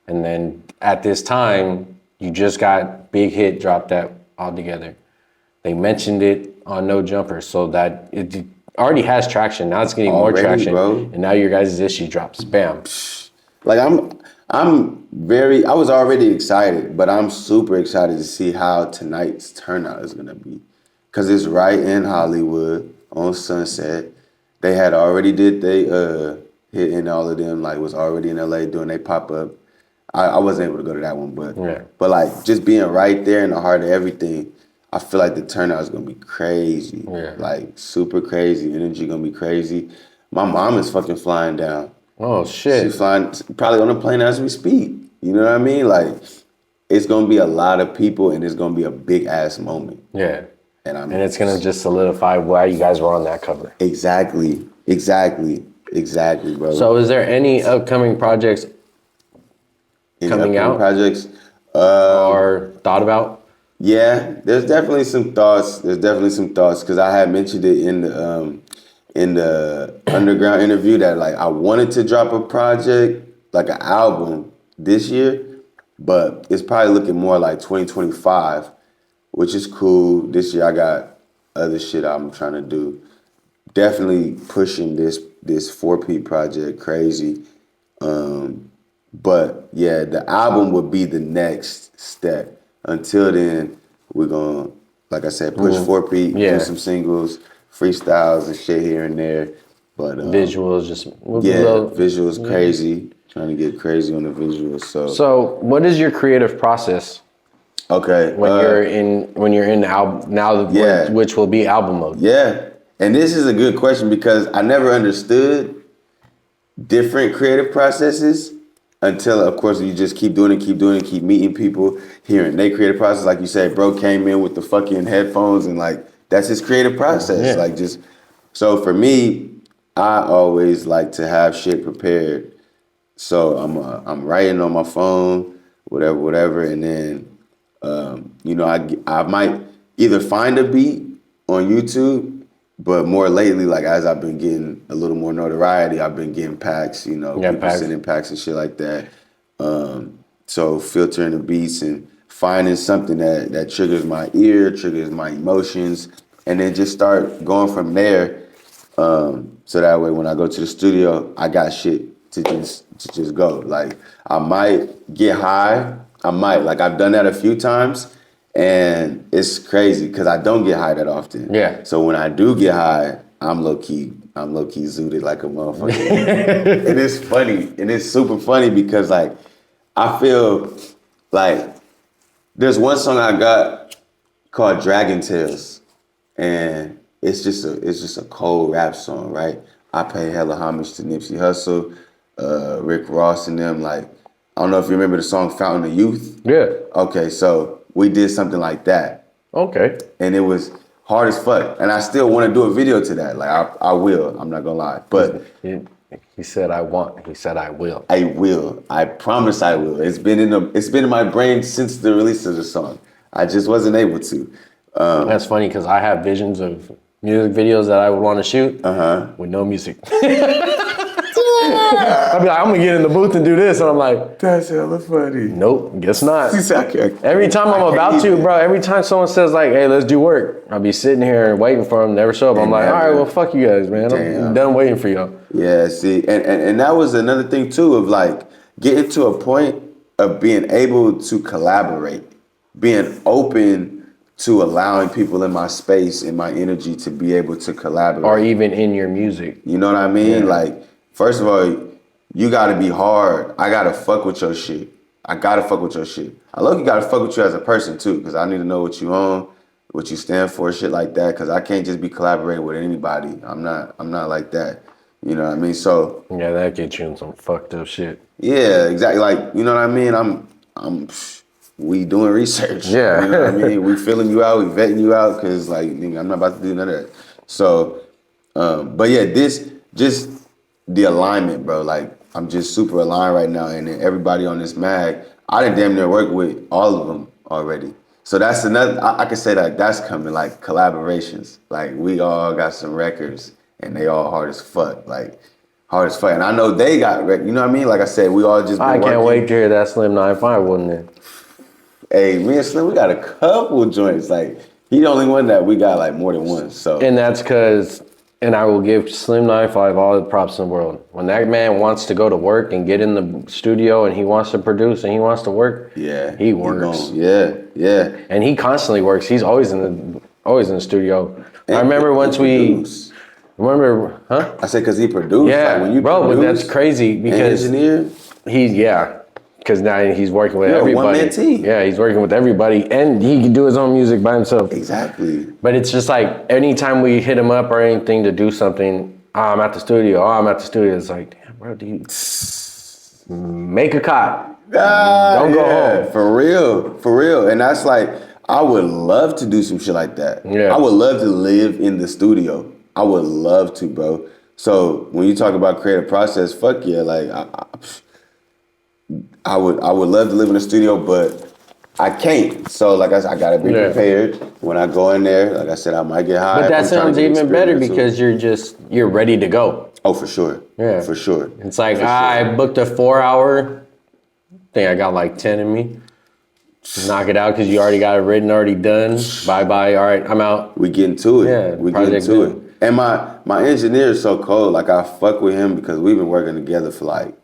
And then at this time, you just got Big Hit dropped that all together. They mentioned it on No Jumper, so that it already has traction. Now it's getting more traction, bro. And now your guys' issue drops. Bam. Like I was already excited, but I'm super excited to see how tonight's turnout is gonna be, cause it's right in Hollywood on Sunset. They had already did they hit in all of them, like was already in LA doing they pop up. I wasn't able to go to that one, but like just being right there in the heart of everything, I feel like the turnout is gonna be crazy. Yeah. Like super crazy. Energy gonna be crazy. My mom is fucking flying down. Oh shit. She's flying probably on a plane as we speak. You know what I mean? Like it's gonna be a lot of people and it's gonna be a big ass moment. Yeah. And it's gonna just solidify why you guys were on that cover. Exactly, bro. So is there any upcoming projects coming out? Projects? Or thought about? Yeah, there's definitely some thoughts. Because I had mentioned it in the underground interview that like I wanted to drop a project, like an album this year, but it's probably looking more like 2025, which is cool. This year I got other shit I'm trying to do. Definitely pushing this 4P project crazy. But yeah, the album would be the next step. Until then, we're gonna, like I said, push 4P, do some singles, freestyles and shit here and there. But visuals, just visuals crazy. Trying to get crazy on the visuals. So what is your creative process? Okay. When you're in the album now, which will be album mode. Yeah, and this is a good question because I never understood different creative processes until, of course, you just keep doing it, keep meeting people, hearing their creative process. Like you said, bro came in with the fucking headphones and like that's his creative process. Yeah. Like just so for me, I always like to have shit prepared. So I'm writing on my phone, whatever, and then I might either find a beat on YouTube. But more lately, like as I've been getting a little more notoriety, I've been getting packs, people sending packs and shit like that. So filtering the beats and finding something that triggers my ear, triggers my emotions, and then just start going from there. So that way when I go to the studio, I got shit to just go. Like I might get high. Like I've done that a few times. And it's crazy because I don't get high that often. Yeah. So when I do get high, I'm low key zooted like a motherfucker. And it's funny. And it's super funny because like I feel like there's one song I got called Dragon Tales. And it's just a cold rap song, right? I pay hella homage to Nipsey Hussle, Rick Ross and them. Like, I don't know if you remember the song Fountain of Youth. Yeah. Okay, so we did something like that. Okay. And it was hard as fuck. And I still want to do a video to that. Like I will. I'm not gonna lie. But he said I want. He said I will. I will. I promise I will. It's been in my brain since the release of the song. I just wasn't able to. That's funny because I have visions of music videos that I would want to shoot with no music. I'd be like, I'm gonna get in the booth and do this, and I'm like, that's hella funny. Nope, guess not. Every time I'm about to, bro, every time someone says like, hey, let's do work, I'll be sitting here waiting for them, never show up. I'm like, all right, well, fuck you guys, man. I'm done waiting for y'all. Yeah, see, and that was another thing too of like getting to a point of being able to collaborate, being open to allowing people in my space, in my energy to be able to collaborate. Or even in your music. You know what I mean? Yeah. Like, first of all, you gotta be hard. I gotta fuck with your shit. I gotta fuck with your shit. I look, you gotta fuck with you as a person too, because I need to know what you own, what you stand for, shit like that. Because I can't just be collaborating with anybody. I'm not like that. You know what I mean? So yeah, that gets you in some fucked up shit. Yeah, exactly. Like, you know what I mean? We doing research. Yeah. You know what I mean? We filling you out, we vetting you out, because like I'm not about to do none of that. So, but yeah, just the alignment, bro. Like I'm just super aligned right now, and then everybody on this mag, I done damn near work with all of them already. So that's another. I can say that that's coming, like collaborations. Like we all got some records, and they all hard as fuck. Like hard as fuck. And I know they got records. You know what I mean? Like I said, we all just. I can't wait to hear that Slim.9.5, wouldn't it? Hey, me and Slim, we got a couple joints. Like, he the only one that we got like more than one. So, and that's because, and I will give Slim.9.5 all the props in the world. When that man wants to go to work and get in the studio and he wants to produce and he wants to work, he works. Yeah. And he constantly works. He's always in the studio. And I remember once we Remember, huh? I said, because he produced. Yeah, like when you bro, but produce that's crazy because engineer. Because now he's working with everybody. One-man team. Yeah, he's working with everybody, and he can do his own music by himself. Exactly. But it's just like anytime we hit him up or anything to do something, I'm at the studio. It's like, damn, bro, do you make a cop? Don't go home. For real. And that's like, I would love to do some shit like that. Yeah. I would love to live in the studio. I would love to, bro. So when you talk about creative process, fuck yeah, like I would love to live in the studio, but I can't. So like I said, I gotta be prepared when I go in there. Like I said, I might get high. But that sounds even better because you're ready to go. Oh, for sure. Yeah. For sure. It's like I booked a 4-hour thing. I got like 10 in me. Knock it out because you already got it written, already done. Bye. All right, I'm out. We getting to it. Yeah, we getting to it. And my engineer is so cold. Like I fuck with him because we've been working together for like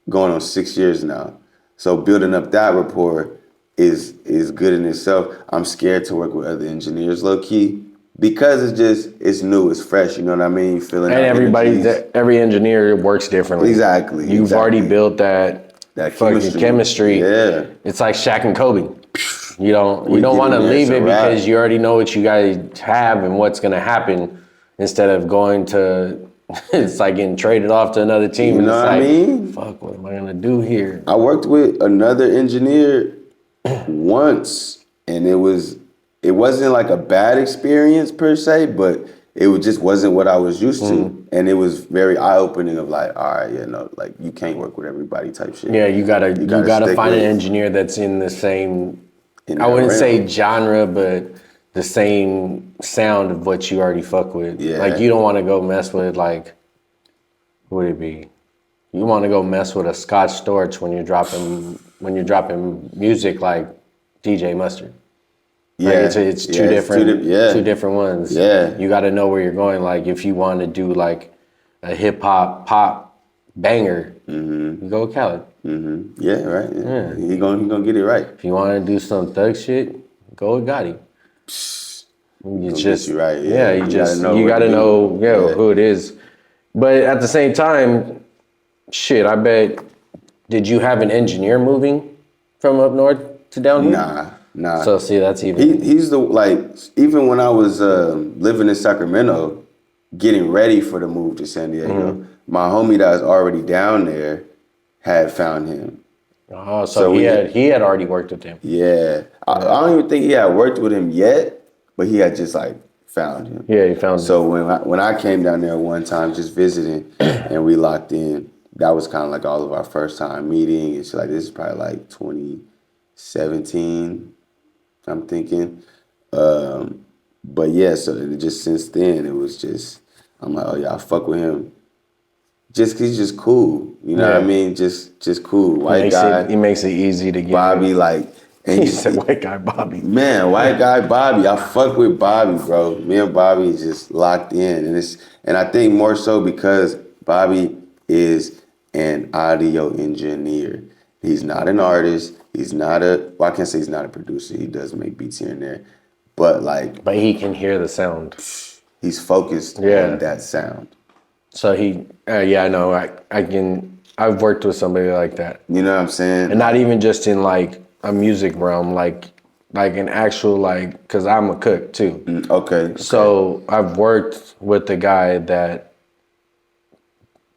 going on 6 years now. So building up that rapport is good in itself. I'm scared to work with other engineers, low key, because it's new, it's fresh. You know what I mean? Feeling and every engineer works differently. Exactly. You've already built that fucking chemistry. Yeah. It's like Shaq and Kobe. You don't want to leave it because you already know what you guys have and what's gonna happen. Instead of going to, it's like getting traded off to another team. You know what I mean? Fuck, what am I gonna do here? I worked with another engineer once, and it wasn't like a bad experience per se, but it just wasn't what I was used to, and it was very eye opening. Of like, all right, like you can't work with everybody type shit. Yeah, you gotta find an engineer that's in the same. I wouldn't say genre, but the same sound of what you already fuck with. Yeah. Like you don't want to go mess with like, what would it be? You want to go mess with a Scotch Storch when you're dropping music like DJ Mustard. Yeah, like it's two different ones. Yeah, you got to know where you're going. Like if you want to do like a hip hop pop banger, you go with Khaled. Yeah, right. Yeah. He gonna get it right. If you want to do some thug shit, go with Gotti. You just right. You gotta know who it is. But at the same time, shit, I bet. Did you have an engineer moving from up north to down here? Nah. So see, that's even. He's even when I was living in Sacramento, getting ready for the move to San Diego, my homie that was already down there had found him. Oh, so he had already worked with him. Yeah. I don't even think he had worked with him yet, but he had just like found him. Yeah, he found him. So when I came down there one time just visiting and we locked in, that was kind of like all of our first time meeting. It's like, this is probably like 2017, I'm thinking. But yeah, so just since then, it was just, I'm like, oh yeah, I fuck with him. Just 'cause he's just cool. You know what I mean? Just cool. White guy. He makes it easy to get Bobby, like. And he said white guy Bobby. Man, white guy Bobby. I fuck with Bobby, bro. Me and Bobby is just locked in. And I think more so because Bobby is an audio engineer. He's not an artist. He's not I can't say he's not a producer. He does make beats here and there. But he can hear the sound. He's focused on that sound. So I've worked with somebody like that. You know what I'm saying? And not even just in like a music realm, like an actual because I'm a cook too. Okay. So I've worked with the guy that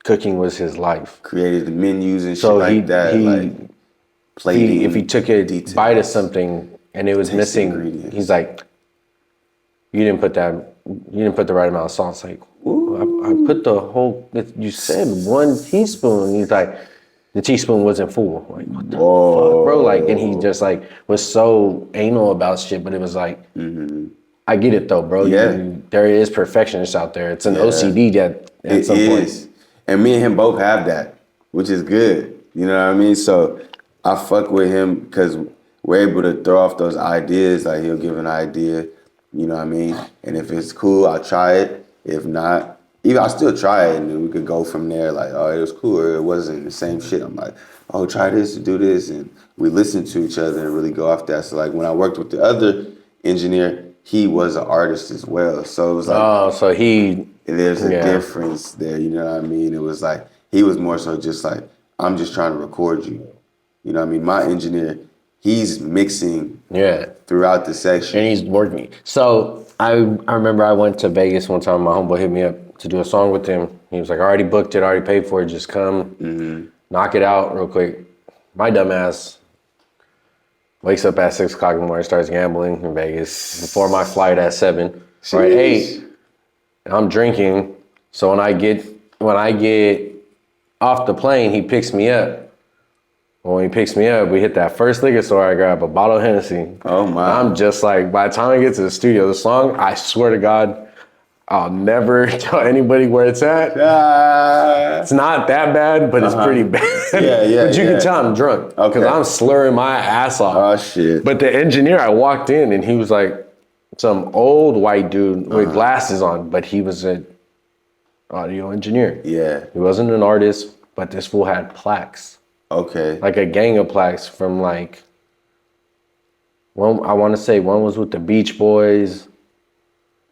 cooking was his life. Created the menus and shit like that. Plating. If he took a bite of something and it was missing, he's like, you didn't put the right amount of salt. It's like, I put the whole, you said 1 teaspoon. He's like, the teaspoon wasn't full. Like, what the fuck, bro? Like, and he just was so anal about shit, but it was like, I get it though, bro. Yeah. There is perfectionists out there. It's an OCD at some point. And me and him both have that, which is good. You know what I mean? So I fuck with him because we're able to throw off those ideas. Like he'll give an idea, you know what I mean? And if it's cool, I'll try it. If not, I'll still try it and then we could go from there. Like, oh, it was cool or it wasn't the same shit. I'm like, oh, try this and do this. And we listen to each other and really go off that. So like when I worked with the other engineer, he was an artist as well. So it was like, oh, so he there's a difference there. You know what I mean? It was like he was more so just like, I'm just trying to record you. You know what I mean? My engineer, he's mixing throughout the section. And he's working. So I remember I went to Vegas one time. My homeboy hit me up to do a song with him. He was like, I already booked it, already paid for it. Just come, knock it out real quick. My dumb ass wakes up at 6 o'clock in the morning, starts gambling in Vegas before my flight at 7 or at 8. And I'm drinking. So when I get off the plane, he picks me up. When he picks me up, we hit that first liquor store. I grab a bottle of Hennessy. Oh my! I'm just like, by the time I get to the studio, the song, I swear to God, I'll never tell anybody where it's at. It's not that bad, but it's pretty bad. But you can tell I'm drunk because I'm slurring my ass off. Oh shit! But the engineer, I walked in and he was like some old white dude with glasses on, but he was an audio engineer. Yeah. He wasn't an artist, but this fool had plaques. Okay. Like a gang of plaques from like, one, I want to say one was with the Beach Boys,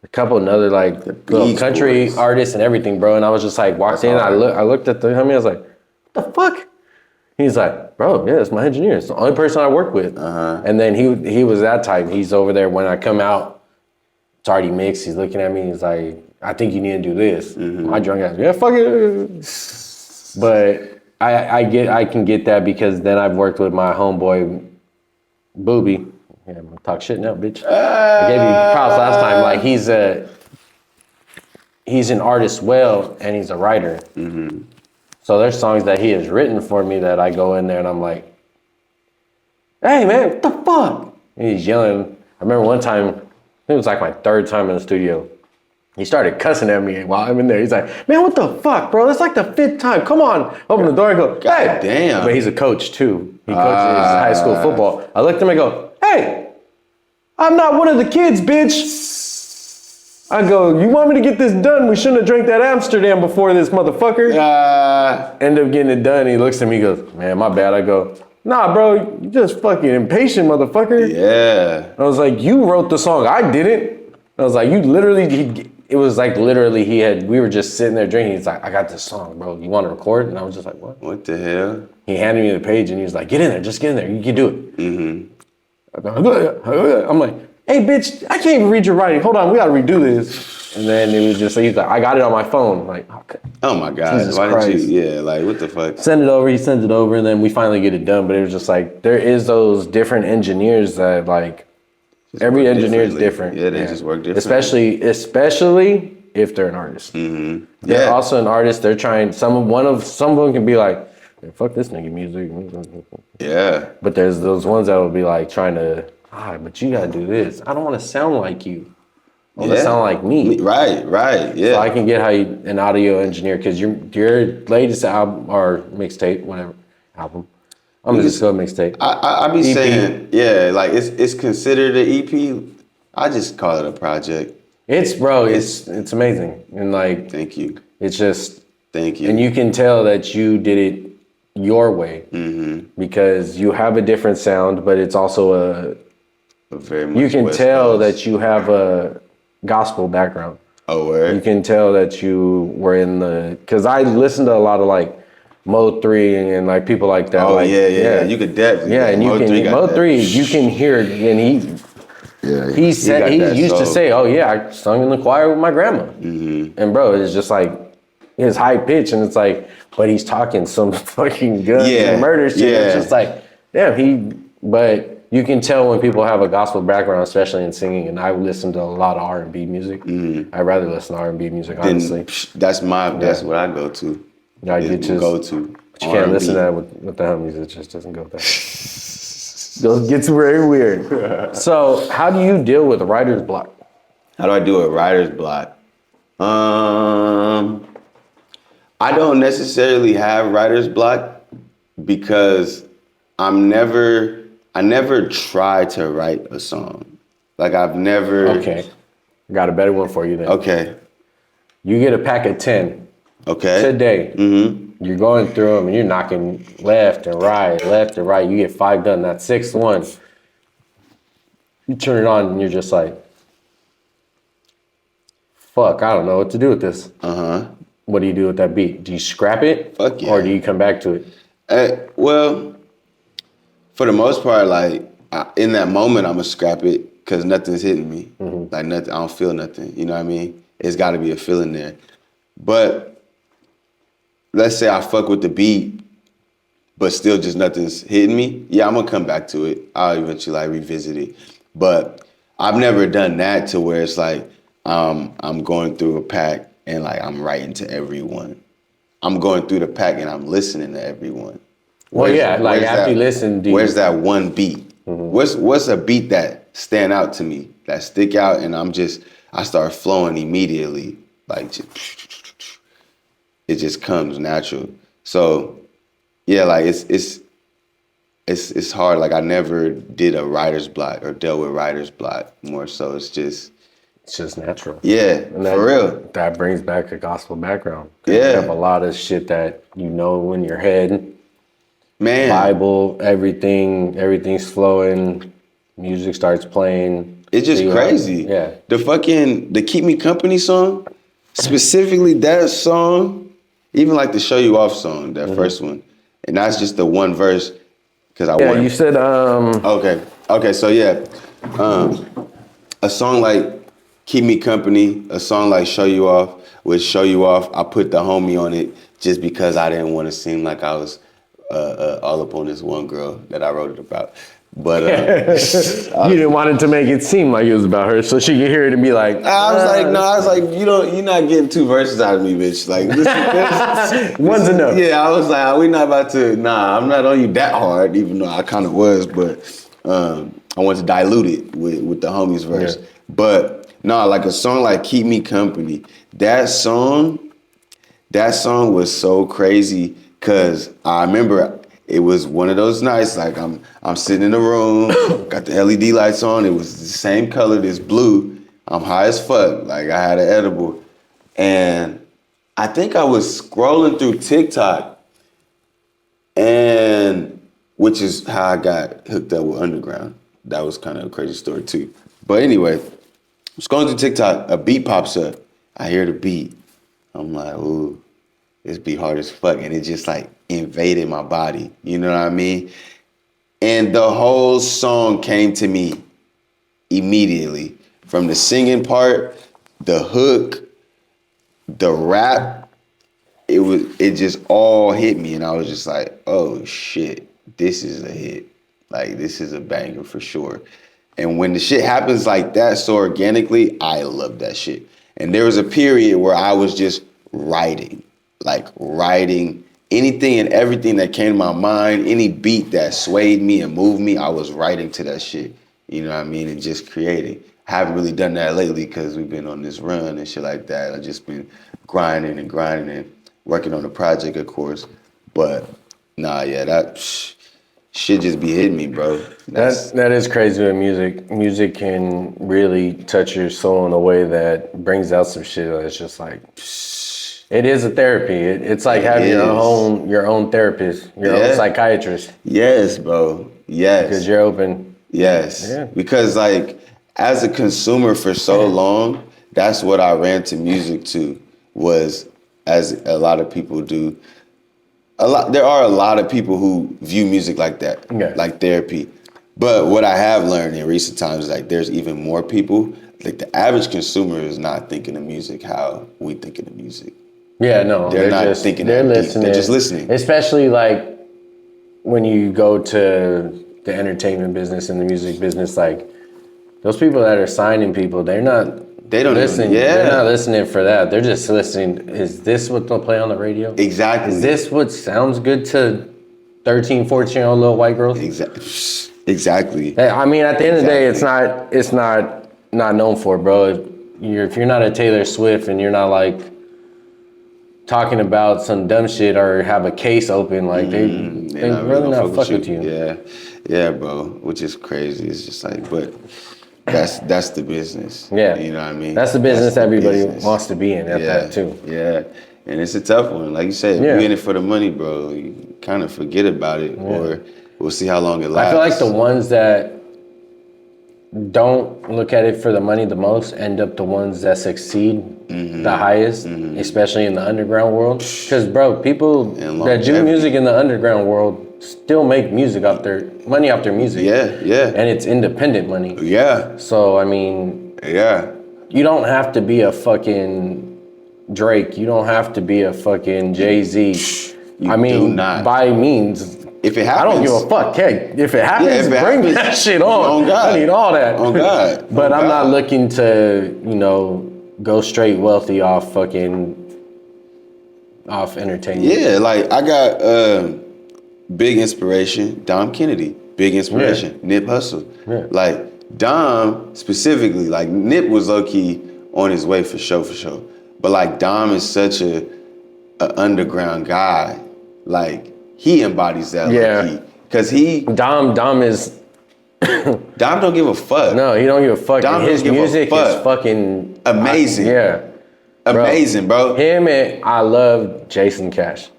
a couple another like little country artists and everything, bro. And I was just like, walked in, I looked at the homie, I was like, what the fuck? He's like, bro, yeah, it's my engineer. It's the only person I work with. And then he was that type. He's over there when I come out, it's already mixed. He's looking at me, he's like, I think you need to do this. My drunk ass, yeah, fuck it. But I can get that because then I've worked with my homeboy Booby. Yeah, I'm gonna talk shit now, bitch. I gave you props last time. Like he's an artist and he's a writer. So there's songs that he has written for me that I go in there and I'm like, hey man, what the fuck? And he's yelling. I remember one time, it was like my 3rd time in the studio. He started cussing at me while I'm in there. He's like, man, what the fuck, bro? That's like the 5th time. Come on. Open the door and go, God damn. But he's a coach too. He coaches high school football. I looked at him and go, hey, I'm not one of the kids, bitch. I go, you want me to get this done? We shouldn't have drank that Amsterdam before this motherfucker. End up getting it done. He looks at me, he goes, man, my bad. I go, nah, bro, you just fucking impatient, motherfucker. Yeah. I was like, you wrote the song. I didn't. I was like, you literally, it was like literally we were just sitting there drinking. He's like, I got this song, bro. You want to record? And I was just like, what? What the hell? He handed me the page and he was like, get in there, just get in there. You can do it. I'm like, hey, bitch, I can't even read your writing. Hold on, we got to redo this. And then it was just, he's like, I got it on my phone. I'm like, okay. Oh my God. Jesus Why Christ. didn't you? Yeah, like what the fuck? Send it over, he sends it over, and then we finally get it done. But it was just like, there is those different engineers that like, every engineer is different. Yeah, they just work different. Especially if they're an artist. They're also an artist. They're trying. Some of them can be like, hey, "Fuck this nigga music." Yeah. But there's those ones that will be like trying to. But you gotta do this. I don't want to sound like you. I want to sound like me. Right. Yeah. So I can get how you an audio engineer because your latest album or mixtape, whatever album. I'm gonna just go mixtape. I be EP. saying, yeah, like it's considered an EP. I just call it a project. It's amazing. And like, thank you. It's just, thank you. And you can tell that you did it your way because you have a different sound, but it's also a very much you can West tell Coast. That you have a gospel background. Oh, where? You can tell that you were because I listened to a lot of like Mo3 and like people like that. Oh, like, yeah. You could definitely. Yeah, and Mo3, you can hear it, and he said he used to say, "Oh yeah, I sung in the choir with my grandma." And bro, it's just like his high pitch, and it's like, but he's talking some fucking guns and murder shit. Yeah. It's just like, damn, but you can tell when people have a gospel background, especially in singing. And I listen to a lot of R&B music. I'd rather listen to R&B music, honestly. That's what I go to. I get to go to. But you can't listen to that with the homies. It just doesn't go there. It gets very weird. So, how do you deal with writer's block? How do I do a writer's block? I don't necessarily have writer's block because I never try to write a song. Like I've never. Okay. I got a better one for you then. Okay. You get a pack of 10. Okay. Today. You're going through them and you're knocking left and right. You get 5 done. That 6th one, you turn it on and you're just like, fuck, I don't know what to do with this. What do you do with that beat? Do you scrap it? Fuck yeah. Or do you come back to it? Well, for the most part, like in that moment, I'm gonna scrap it because nothing's hitting me. Like nothing, I don't feel nothing. You know what I mean? It's got to be a feeling there. But let's say I fuck with the beat, but still just nothing's hitting me. Yeah, I'm gonna come back to it. I'll eventually like revisit it. But I've never done that to where it's like I'm going through a pack and like I'm writing to everyone. I'm going through the pack and I'm listening to everyone. Well, yeah, like after you listen, where's that one beat? What's a beat that stand out to me, that stick out, and I start flowing immediately, like it just comes natural. So yeah, like it's hard. Like I never did a writer's block or dealt with writer's block. More so, it's just natural. Yeah, for real. That brings back a gospel background. Yeah, you have a lot of shit that you know in your head. Man, Bible, everything's flowing. Music starts playing. It's just crazy. Yeah. The Keep Me Company song, specifically that song, even like the Show You Off song, that first one, and that's just the one verse. Cause you said Okay. So yeah, a song like Keep Me Company, a song like Show You Off. With Show You Off, I put the homie on it just because I didn't want to seem like I was all up on this one girl that I wrote it about. But you didn't want it to make it seem like it was about her, so she could hear it and be like, I was like, you're not getting two verses out of me, bitch. Like, one's enough. Yeah, I was like, we not about to. Nah, I'm not on you that hard, even though I kind of was. But I wanted to dilute it with the homies verse. Yeah. But like a song like Keep Me Company, that song was so crazy. Cause I remember it was one of those nights, like I'm sitting in the room, got the LED lights on, it was the same color, this blue. I'm high as fuck, like I had an edible. And I think I was scrolling through TikTok, and which is how I got hooked up with Underground. That was kind of a crazy story too. But anyway, I'm scrolling through TikTok, a beat pops up. I hear the beat. I'm like, ooh. This beat hard as fuck, and it just like invaded my body. You know what I mean? And the whole song came to me immediately. From the singing part, the hook, the rap, it just all hit me, and I was just like, oh shit, this is a hit. Like this is a banger for sure. And when the shit happens like that so organically, I love that shit. And there was a period where I was just writing anything and everything that came to my mind, any beat that swayed me and moved me, I was writing to that shit. You know what I mean? And just creating. I haven't really done that lately because we've been on this run and shit like that. I've just been grinding and working on the project, of course. But that shit just be hitting me, bro. That is crazy with music. Music can really touch your soul in a way that brings out some shit that's just like... It is a therapy. It's like having your own therapist, your own psychiatrist. Yes, bro. Yes. Because you're open. Yes. Yeah. Because like as a consumer for so long, that's what I ran to music to, was, as a lot of people do. There are a lot of people who view music like that, like therapy. But what I have learned in recent times is like there's even more people. Like the average consumer is not thinking of music how we think of music. Yeah, no, they're not just thinking. They're listening. They're just listening. Especially like when you go to the entertainment business and the music business, like those people that are signing people, they don't listen. They're not listening for that. They're just listening. Is this what they'll play on the radio? Exactly. Is this what sounds good to 13, 14-year-old little white girls? Exactly. I mean, at the end of the day, it's not known for, bro. If you're not a Taylor Swift and you're not like talking about some dumb shit or have a case open, like they really not fuck with you. Yeah, bro. Which is crazy. It's just like, but that's the business. Yeah, you know what I mean. That's the business everybody wants to be in. At that too. Yeah, and it's a tough one. Like you said, if you're in it for the money, bro, you kind of forget about it, or we'll see how long it lasts. I feel like the ones that don't look at it for the money the most end up the ones that succeed the highest, especially in the underground world. Because, bro, people that do music in the underground world still make music off their money off their music. Yeah. And it's independent money. Yeah. So, I mean, yeah. You don't have to be a fucking Drake. You don't have to be a fucking Jay-Z. I mean, by means. If it happens, I don't give a fuck. Hey, if it happens, bring that shit on. God. I need all that. On God. But I'm not looking to, go straight wealthy off entertainment. Yeah, like I got big inspiration, Dom Kennedy. Big inspiration, Nip Hussle. Yeah. Like Dom specifically, like Nip was low key on his way for sure. But like Dom is such a underground guy. Like he embodies that low key. Cause Dom is Dom don't give a fuck. No, he don't give a fuck. Dom His music is fucking amazing. Amazing, bro. Him and I love Jason Cash.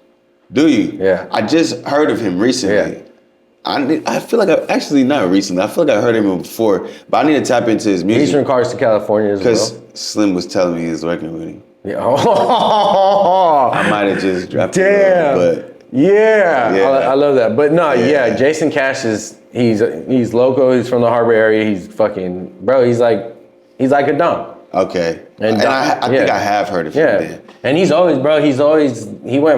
Do you? Yeah. I just heard of him recently. Yeah. I feel like actually not recently. I feel like I heard him before, but I need to tap into his music. He's from Carson, California as well. Because Slim was telling me he was working with him. Yeah. I might have just dropped it, but I love that. But no, Jason Cash he's local. He's from the Harbor area. He's fucking bro. He's like a Dom. Okay. And I think I have heard of him. Yeah. Then. And he went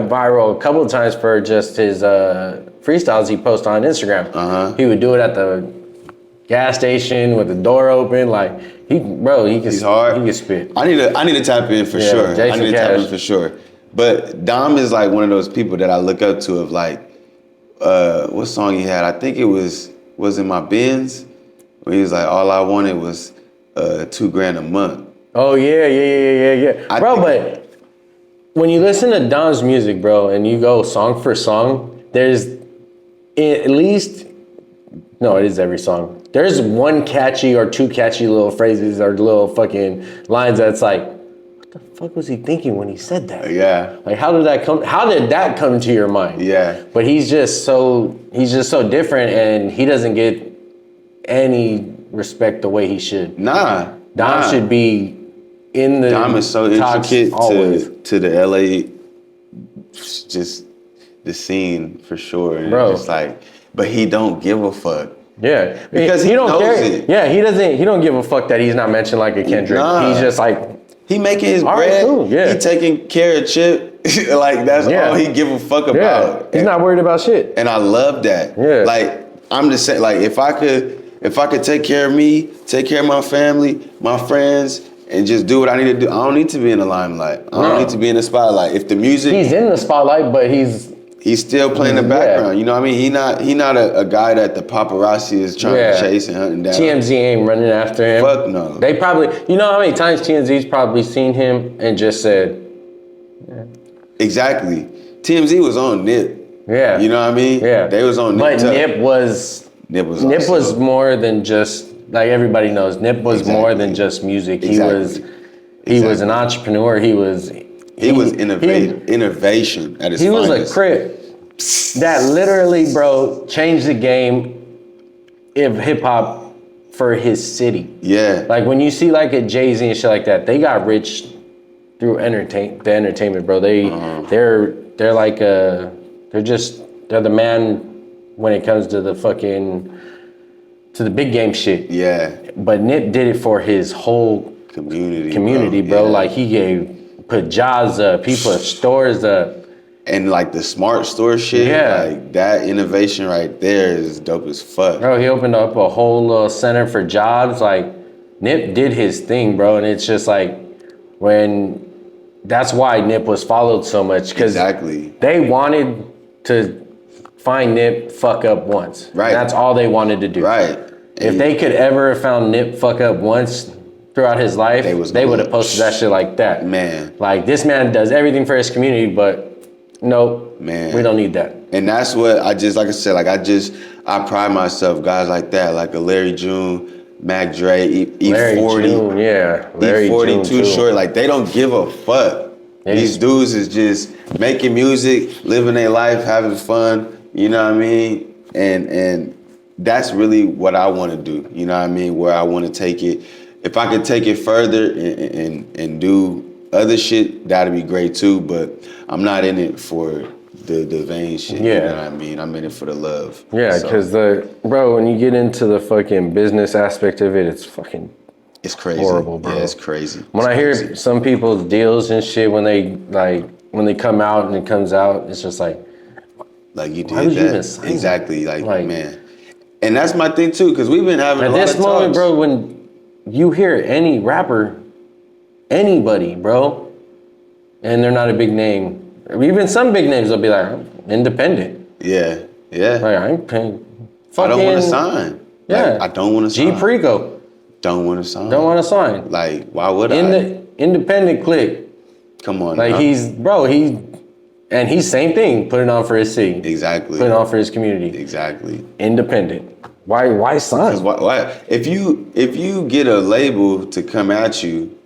viral a couple of times for just his freestyles he posts on Instagram. He would do it at the gas station with the door open. Like he's hard. He can spit. I need to tap in for sure. Jason I need to Cash. tap in for sure. But Dom is like one of those people that I look up to of like, what song he had? I think it was in my Benz, where he was like, all I wanted was $2,000 a month. Oh yeah. But when you listen to Dom's music, bro, and you go song for song, there's at least, no, it is every song. There's one catchy or two catchy little phrases or little fucking lines that's like, what the fuck was he thinking when he said that? Yeah. Like how did that come to your mind? Yeah. But he's just so different, and he doesn't get any respect the way he should. Dom should be in the Dom is so intricate to the LA, just the scene for sure. And bro. It's like, but he don't give a fuck. Yeah, because he don't care. It. Yeah, he don't give a fuck that he's not mentioned like a Kendrick. He's just like he making his bread. Cool. Yeah. He taking care of Chip. Like that's all he give a fuck about. He's not worried about shit. And I love that. Yeah. Like I'm just saying, like if I could take care of me, take care of my family, my friends, and just do what I need to do. I don't need to be in the limelight. I don't need to be in the spotlight. If the music, he's in the spotlight, but he's still playing the background. You know what I mean? He not a guy that the paparazzi is trying to chase and hunting down. TMZ ain't running after him. Fuck no. They probably, you know how many times TMZ's probably seen him and just said, Exactly. TMZ was on Nip. Yeah. You know what I mean? Yeah. They was on Nip. But Nip was more than just, like everybody knows, Nip was more than just music. He was an entrepreneur. He was innovation at his finest. He was a crip that literally, bro, changed the game of hip hop for his city. Yeah. Like when you see like a Jay-Z and shit like that, they got rich through the entertainment, bro. They're the man when it comes to the big game shit. Yeah. But Nip did it for his whole community, bro. Yeah. Like put jobs up, he put stores up. And like the smart store shit, like that innovation right there is dope as fuck. Bro, he opened up a whole little center for jobs. Like Nip did his thing, bro. And it's just like that's why Nip was followed so much. Because they wanted to find Nip fuck up once. Right. That's all they wanted to do. Right. If they could ever have found Nip fuck up once throughout his life, they would have posted that shit like that. Man. Like this man does everything for his community, but nope. Man. We don't need that. And that's what I pride myself, guys like that, like a Larry June, Mac Dre, E40. Larry E40 June Too Short. Like they don't give a fuck. Yeah. These dudes is just making music, living their life, having fun, you know what I mean? And that's really what I want to do. You know what I mean? Where I want to take it. If I could take it further and do other shit, that'd be great too. But I'm not in it for the vain shit. Yeah. You know what I mean? I'm in it for the love. Yeah, because bro, when you get into the fucking business aspect of it, it's fucking it's crazy. Horrible, bro. Yeah, it's crazy. When I hear some people's deals and shit, when they come out and it comes out, it's just like you did why would that. You even sign exactly. Like, man. And that's my thing too, because we've been having at a lot this of moment, talks. bro, when you hear any rapper, anybody, bro, and they're not a big name, even some big names will be like, I'm independent. Yeah, yeah. Like, I ain't paying. I don't want to sign. Yeah. Like, I don't want to sign. G Preco. Don't want to sign. Don't want to sign. Like, why would In I? the independent clique. Come on. Like, now. He's same thing, put it on for his city. Exactly. Put it on for his community. Exactly. Independent. Why sign? Why? If you get a label to come at you,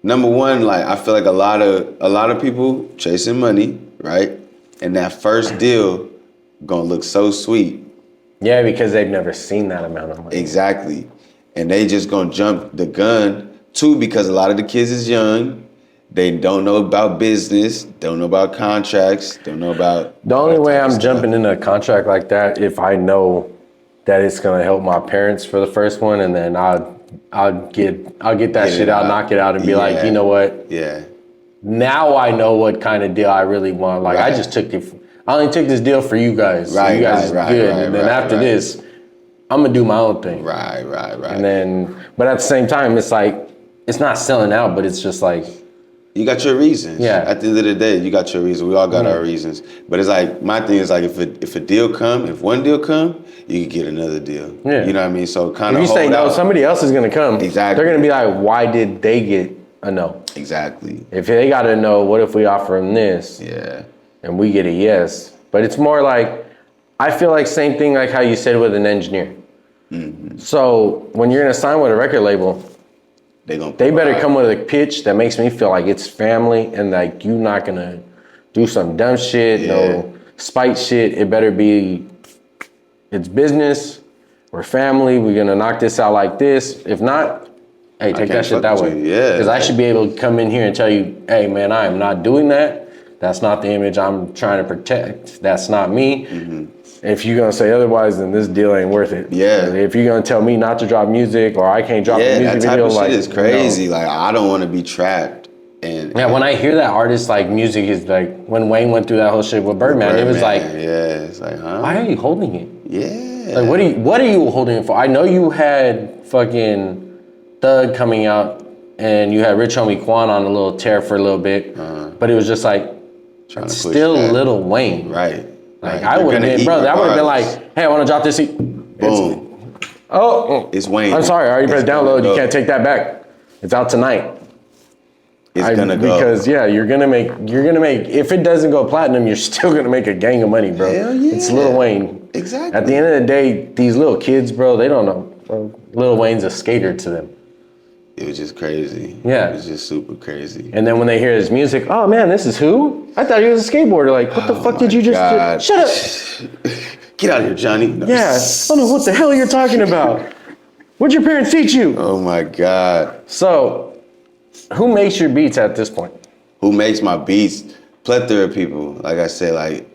number one, like I feel like a lot of people chasing money, right? And that first deal gonna look so sweet. Yeah, because they've never seen that amount of money. Exactly. And they just gonna jump the gun too, because a lot of the kids is young. They don't know about business, don't know about contracts, don't know about... The only way I'm jumping in a contract like that, if I know that it's gonna help my parents for the first one, and then I'll get that shit out, knock it out, and be like, you know what? Yeah. Now I know what kind of deal I really want. Like, I only took this deal for you guys. Right, so you guys is good. And then after this, I'm gonna do my own thing. Right. And then, but at the same time, it's like, it's not selling out, but it's just like, you got your reasons. Yeah. At the end of the day, you got your reasons. We all got our reasons. But it's like, my thing is like, if one deal come, you can get another deal. Yeah. You know what I mean? So kind of if you say no, somebody else is gonna come. Exactly. They're gonna be like, why did they get a no? Exactly. If they got a no, what if we offer them this? Yeah. And we get a yes. But it's more like, I feel like same thing like how you said with an engineer. Mm-hmm. So when you're gonna sign with a record label, they better come with a pitch that makes me feel like it's family and like you're not gonna do some dumb shit, no spite shit. It better be, it's business, we're family, we're gonna knock this out like this. If not, hey, take that shit that way. Yeah. Because I should be able to come in here and tell you, hey man, I am not doing that. That's not the image I'm trying to protect. That's not me. Mm-hmm. If you're gonna say otherwise, then this deal ain't worth it. Yeah. If you're gonna tell me not to drop music or I can't drop a music that type video, of like, shit is crazy. Like, I don't want to be trapped. And when I hear that artist, like, music is like, when Wayne went through that whole shit with Birdman, it was like, it's like, huh? Why are you holding it? Yeah. Like, what are you holding it for? I know you had fucking Thug coming out and you had Rich Homie Quan on a little tear for a little bit, but it was just like, still Lil Wayne. Right. Like, I would have been, bro, that would have been like, hey, I want to drop this. Boom. It's Wayne. I'm sorry, I already pressed download. You can't take that back. It's out tonight. It's gonna go. Because you're gonna make, if it doesn't go platinum, you're still gonna make a gang of money, bro. Hell yeah. It's Lil Wayne. Exactly. At the end of the day, these little kids, bro, they don't know. Bro, Lil Wayne's a skater to them. It was just crazy. Yeah. It was just super crazy. And then when they hear his music, oh man, this is who? I thought he was a skateboarder. Like, what the fuck did you just do? Shut up. Get out of here, Johnny. No. Yeah. I don't know what the hell you're talking about. What'd your parents teach you? Oh my God. So, who makes your beats at this point? Who makes my beats? Plethora of people. Like I said, like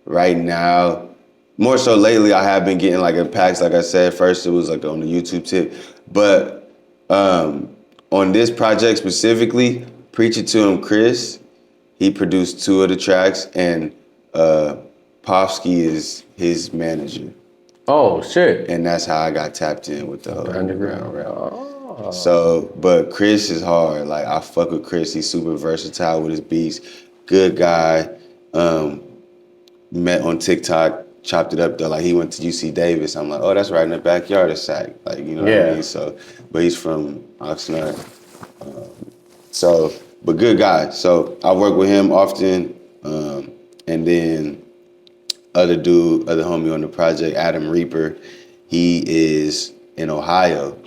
right now, more so lately, I have been getting like in packs. Like I said, first it was like on the YouTube tip, but on this project specifically, Preach It To Him, Chris, he produced 2 of the tracks, and Popsky is his manager. Oh shit! And that's how I got tapped in with the whole underground rap. Oh. So, but Chris is hard. Like, I fuck with Chris. He's super versatile with his beats. Good guy. Met on TikTok, chopped it up though. Like, he went to UC Davis. I'm like, oh, that's right in the backyard of Sac. Like, you know what I mean? So, but he's from Oxnard. But good guy. So I work with him often. And then other homie on the project, Adam Reaper, he is in Ohio.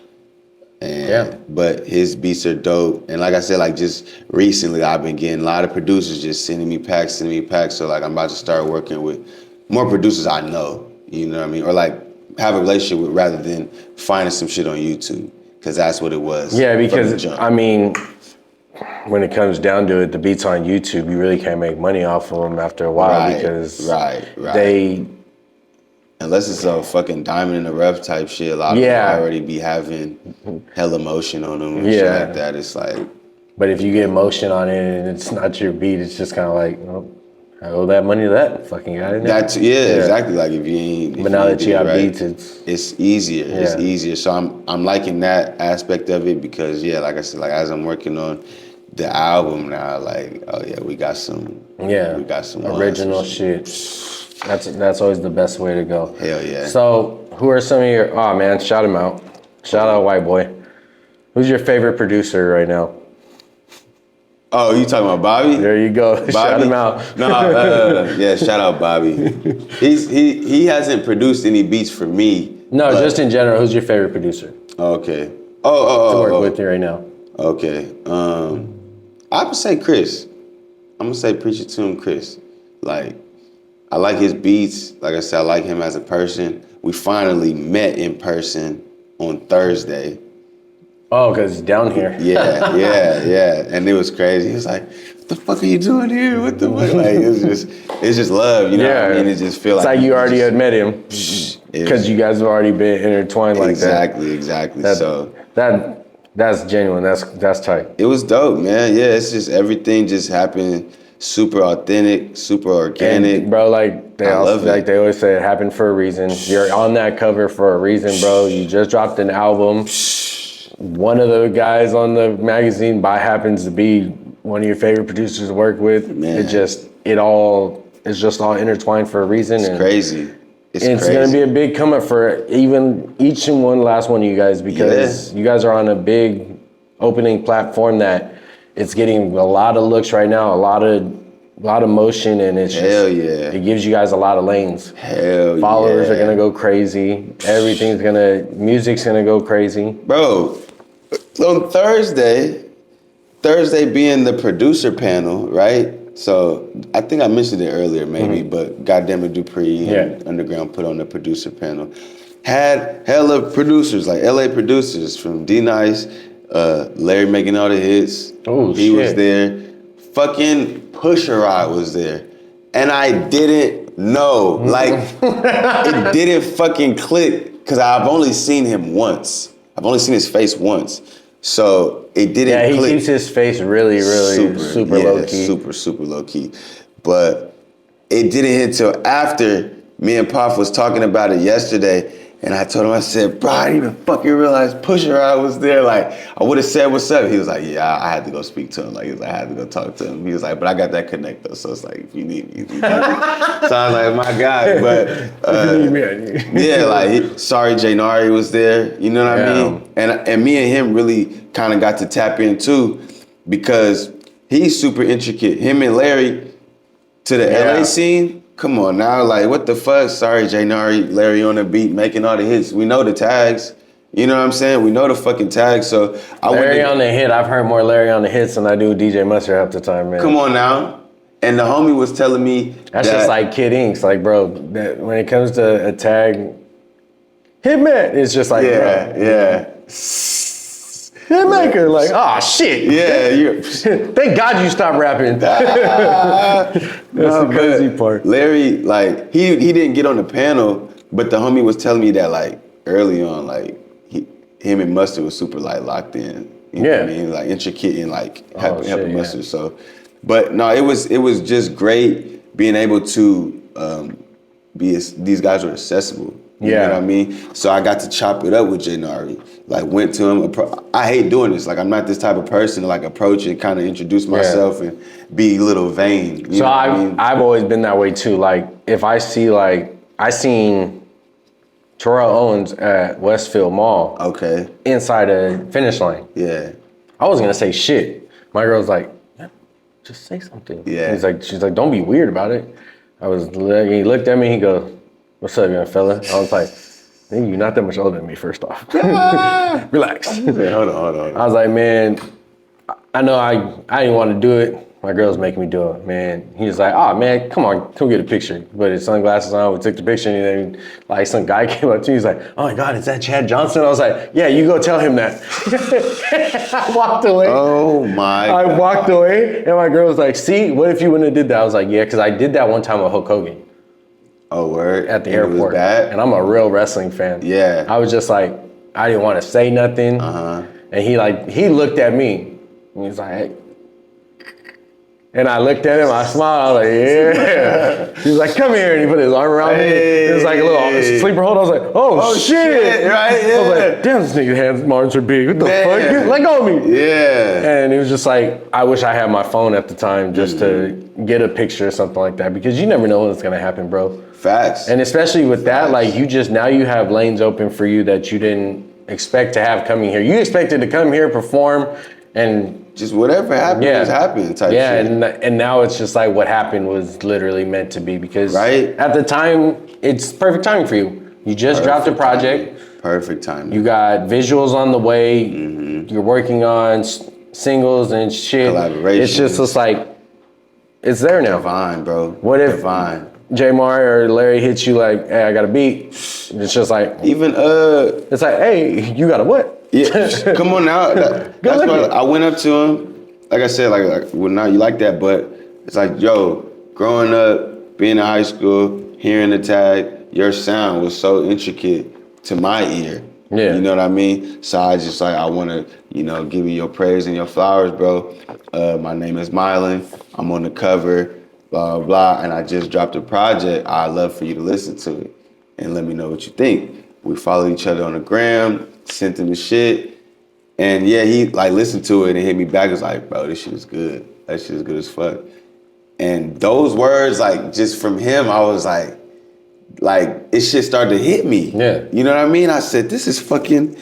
But his beats are dope. And like I said, like just recently I've been getting a lot of producers just sending me packs. So like I'm about to start working with more producers I know. You know what I mean? Or like have a relationship with rather than finding some shit on YouTube. Because that's what it was. Yeah, because I mean, when it comes down to it, the beats on YouTube, you really can't make money off of them after a while because they... Unless it's a fucking diamond in the rough type shit, a lot of people already be having hella motion on them and shit like that. It's like... But if you get motion on it and it's not your beat, it's just kind of like, oh, I owe that money to that fucking guy. That's exactly. Like if you ain't... But now that you got beats, it's easier. Yeah. It's easier. So I'm liking that aspect of it because like I said, like as I'm working on the album now, like, oh yeah, we got some original shit. That's always the best way to go. Hell yeah. So who are some of your... Oh man, shout him out. Shout out White Boy. Who's your favorite producer right now? Oh, you talking about Bobby? There you go. Bobby? Shout him out. Yeah, shout out Bobby. He hasn't produced any beats for me. No, just in general. Who's your favorite producer? Okay. To work with you right now. Okay. I would say Chris. I'm gonna say Preach It To Him, Chris. Like, I like his beats. Like I said, I like him as a person. We finally met in person on Thursday. Oh, because he's down here. Yeah. And it was crazy. He was like, what the fuck are you doing here? What the fuck? Like, it's just love, you know what I mean? It just feels like... It's like you already had met him. Because you guys have already been intertwined like that. Exactly. That's genuine. That's tight. It was dope, man. Yeah, it's just everything just happened super authentic, super organic. And, bro, like they always say, it happened for a reason. You're on that cover for a reason, bro. You just dropped an album. One of the guys on the magazine happens to be one of your favorite producers to work with. Man. It's just all intertwined for a reason. It's crazy. It's going to be a big come up for each and one last one of you guys because you guys are on a big opening platform that it's getting a lot of looks right now, a lot of motion, and it's it gives you guys a lot of lanes. Followers are going to go crazy. Music's going to go crazy. Bro, on Thursday being the producer panel, right? So I think I mentioned it earlier maybe, but goddamn it, Dupree and Underground put on the producer panel. Had hella producers, like LA producers from D-Nice, Larry making all the hits. He was there. Fucking Pusha Rod was there. And I didn't know. Like, it didn't fucking click because I've only seen him once. I've only seen his face once. So it didn't click. He keeps his face really, really super low key. Super low key. But it didn't hit till after me and Puff was talking about it yesterday. And I told him, I said, bro, I didn't even fucking realize Pusha Rod was there. Like, I would have said what's up. He was like, yeah, I had to go speak to him. Like, he was like, I had to go talk to him. He was like, but I got that connect though. So it's like, if you need me. So I was like, my God. But yeah, like, Sorry J Nari was there. You know what I mean? And me and him really kind of got to tap in too because he's super intricate. Him and Larry to the LA scene. Come on now, like, what the fuck? Sorry, J Nari, Larry on the beat, making all the hits. We know the tags. You know what I'm saying? We know the fucking tags. So Larry on the hit. I've heard more Larry on the hits than I do DJ Mustard half the time, man. Come on now. And the homie was telling me that's just like Kid Ink's. Like, bro, when it comes to a tag, Hitman, it's just like, Hitmaker, like, oh shit. Yeah, thank God you stopped rapping. That's the crazy part. Larry, like, he didn't get on the panel, but the homie was telling me that, like, early on, like, him and Mustard was super, like, locked in. You know what I mean? Like, intricate and, like, helping Mustard. So, but no, it was just great being able to these guys were accessible. You know what I mean? So I got to chop it up with J Nari. Like, went to him. I hate doing this. Like, I'm not this type of person to, like, approach and kind of introduce myself and be a little vain. You know what I mean? I've always been that way too. Like, if I see, like, I seen Terrell Owens at Westfield Mall. Okay. Inside a Finish Line. Yeah. I wasn't gonna say shit. My girl's like, just say something. Yeah. She's like, don't be weird about it. He looked at me, he goes, what's up, young fella? I was like, you're not that much older than me, first off. Relax. Hold on. I was like, man, I know I didn't want to do it. My girl's making me do it, man. He was like, oh, man, come on, come get a picture. Put his sunglasses on, we took the picture, and then like some guy came up to me, he's like, oh my God, is that Chad Johnson? I was like, yeah, you go tell him that. I walked away. Oh my God. I walked away, and my girl was like, see, what if you wouldn't have did that? I was like, yeah, because I did that one time with Hulk Hogan. Oh, word? At the And airport. It was bad? And I'm a real wrestling fan. Yeah. I was just like, I didn't want to say nothing. And he looked at me, and he's like, hey. And I looked at him, I smiled, I was like, yeah. He was like, come here, and he put his arm around me. It was like a little sleeper hold. I was like, oh shit. Right, yeah. I was like, damn, this nigga's hands, arms are big. What the fuck? Let go of me. Yeah. And it was just like, I wish I had my phone at the time just to get a picture or something like that, because you never know what's gonna happen, bro. Facts. And especially with that, like now you have lanes open for you that you didn't expect to have coming here. You expected to come here, perform, and just whatever happened just happened type shit. And now it's just like what happened was literally meant to be, because at the time, it's perfect timing for you. You just dropped a project. Timing. Perfect timing. You got visuals on the way. You're working on singles and shit. Collaborations. It's just like, it's there now. Divine, bro. What if Divine. J Mar or Larry hits you like, hey, I got a beat. It's just like, even it's like, hey, you got a what? Yeah, come on now. That's why I went up to him. Like I said, well, now you like that, but it's like, yo, growing up, being in high school, hearing the tag, your sound was so intricate to my ear. Yeah. You know what I mean? So I just like, I want to, give you your praise and your flowers, bro. My name is Mylan. I'm on the cover, blah, blah, blah. And I just dropped a project. I'd love for you to listen to it and let me know what you think. We follow each other on the gram. Sent him the shit, and yeah, he like listened to it and hit me back. It was like, bro, this shit is good. That shit is good as fuck. And those words, like just from him, I was like it shit started to hit me. Yeah, you know what I mean? I said, this is fucking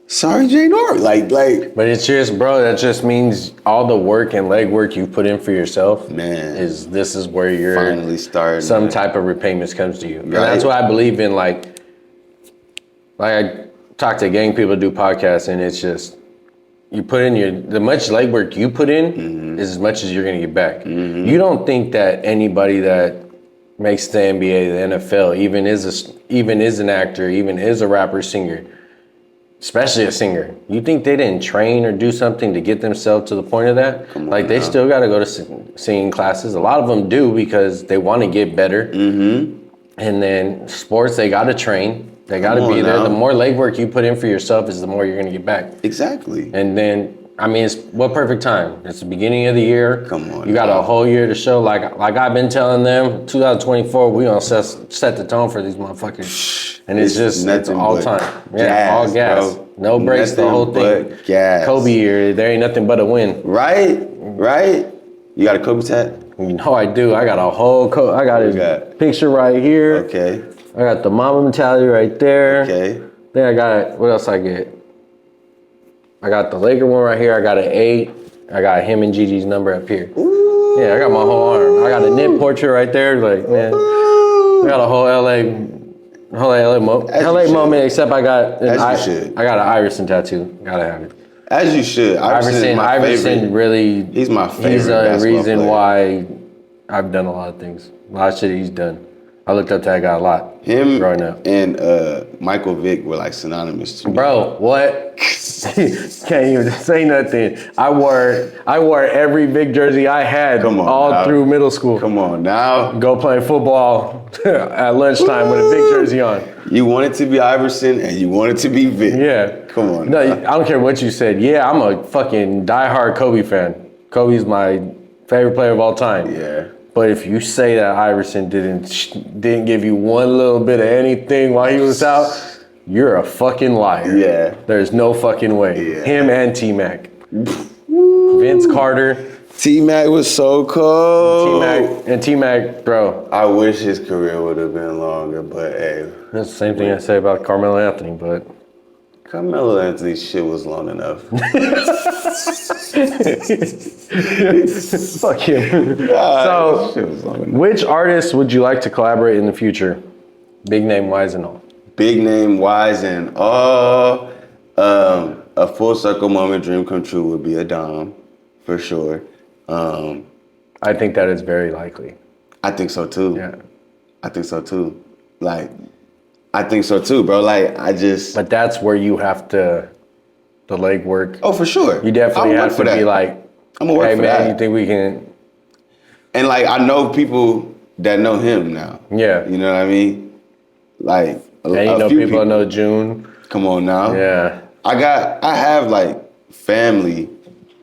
sorry, J Nor. Like. But it's just, bro. That just means all the work and legwork you put in for yourself. Man, this is where you're finally starting. Some type of repayments comes to you, right. And that's what I believe in. Like I talk to gang people, do podcasts, and it's just, you put in the much legwork you put in is as much as you're gonna get back. You don't think that anybody that makes the NBA, the NFL, even is an actor, even is a rapper, singer, especially a singer, you think they didn't train or do something to get themselves to the point of that? Like they still gotta go to singing classes. A lot of them do because they wanna get better. And then sports, they gotta train. They gotta be there. The more legwork you put in for yourself is the more you're gonna get back. Exactly. And then, I mean, it's what perfect time. It's the beginning of the year. Come on. You got a whole year to show. Like I've been telling them, 2024, we gonna set the tone for these motherfuckers. And it's all time. Yeah, all gas. Bro. No breaks, the whole thing. Gas. Kobe year, there ain't nothing but a win. Right. You got a Kobe tat? You know I do. I got a whole I got his picture right here. Okay. I got the Mamba mentality right there. Okay. Then I got, what else I get? I got the Laker one right here. I got an 8. I got him and Gigi's number up here. Ooh. Yeah, I got my whole arm. I got a knit portrait right there. Like, man, I got a whole LA moment, except I got I got an Iverson tattoo. Gotta have it. As you should. Iverson really, he's my favorite. He's a reason why I've done a lot of things. A lot of shit he's done. I looked up to that guy a lot. Him growing up. And Michael Vick were like synonymous to me. Bro, what? Can't even say nothing. I wore every Vick jersey I had through middle school. Come on now. Go play football at lunchtime with a Vick jersey on. You wanted to be Iverson and you wanted to be Vick. Yeah. Come on. No, I don't care what you said. Yeah, I'm a fucking diehard Kobe fan. Kobe's my favorite player of all time. Yeah. But if you say that Iverson didn't give you one little bit of anything while he was out, you're a fucking liar. Yeah. There's no fucking way. Yeah. Him and T-Mac. Vince Carter. T-Mac was so cold. T-Mac, bro. I wish his career would have been longer, but hey. That's the same thing I say about Carmelo Anthony, but. Carmelo Anthony's shit was long enough. Fuck him. God, so, which artists would you like to collaborate in the future? Big name wise and all. Big name wise and all. A full circle moment dream come true would be a Dom, for sure. I think that is very likely. I think so too. Yeah. I think so too. Like, I think so too, bro. Like, But that's where you have to, the legwork. Oh, for sure. You definitely have to be like, I'm gonna work hey for man, that. you think we can? And like, I know people that know him now. Yeah. You know what I mean? Like, And you know people that know June. Come on now. Yeah. I have like family,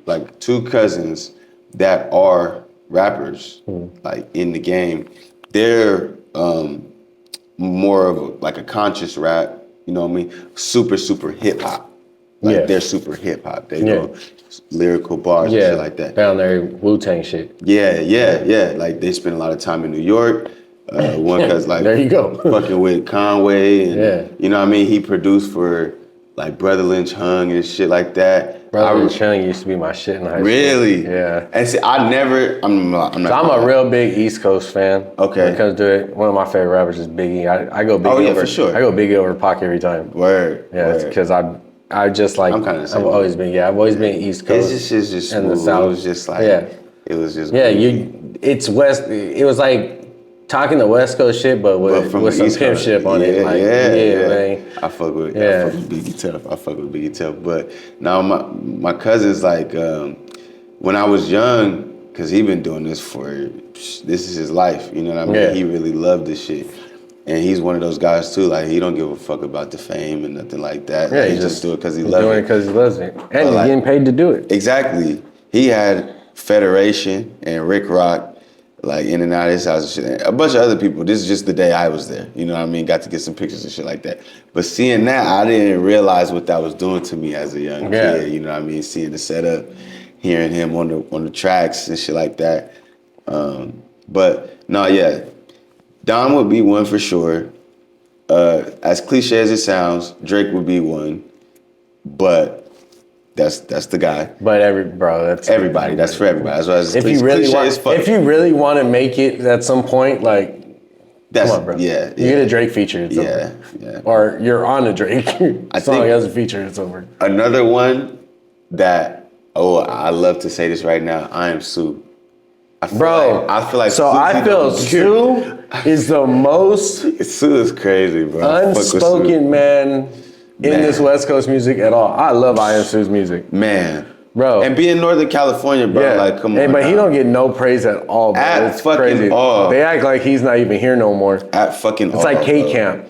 like 2 cousins that are rappers, like in the game. They're more of like a conscious rap, you know what I mean? Super hip hop. Like they're super hip hop. They go lyrical bars and shit like that. Down there, Wu-Tang shit. Yeah. Like they spend a lot of time in New York. One cause like there you go. fucking with Conway and you know what I mean? He produced for like Brother Lynch Hung and shit like that. Brother Lynch Hung used to be my shit in high school. Really? Yeah. And see, I'm not. So I'm a real big East Coast fan. Okay. When it comes to it, one of my favorite rappers is Biggie. I go Biggie over. For sure. I go Biggie over Pac every time. Word. Yeah, because I just like. I'm kind of. I've always been East Coast. It's just and the smooth. South. It was just like. It was just. It's West. It was like talking the West Coast shit, but with some pimp shit on it. Like, man. I fuck with Biggie tough. But now my cousin's like, when I was young, cause he been doing this this is his life. You know what I mean? Yeah. He really loved this shit. And he's one of those guys too. Like he don't give a fuck about the fame and nothing like that. Yeah, like, he just do it because he loves it. Doing it because he loves it, and he's getting paid to do it. Exactly. He had Federation and Rick Rock, like in and out of his house and shit. A bunch of other people. This is just the day I was there. You know what I mean? Got to get some pictures and shit like that. But seeing that, I didn't realize what that was doing to me as a young kid. You know what I mean? Seeing the setup, hearing him on the tracks and shit like that. But no, yeah. Don would be one for sure. As cliche as it sounds, Drake would be one. But that's the guy. But that's everybody. That's for everybody. That's why it's if you really want to make it at some point, like come on, bro. Yeah. You get a Drake feature, it's over. Yeah. Or you're on a Drake song as a feature, it's over. Another one that I love to say this right now. I am Sue. I feel like Sue is the most Sue is crazy, bro. Unspoken man in this West Coast music at all. I love I Am Sue's music. Man. Bro. And being Northern California, bro, like come on. But he don't get no praise at all, bro. It's crazy. All. They act like he's not even here no more. It's like K-Camp.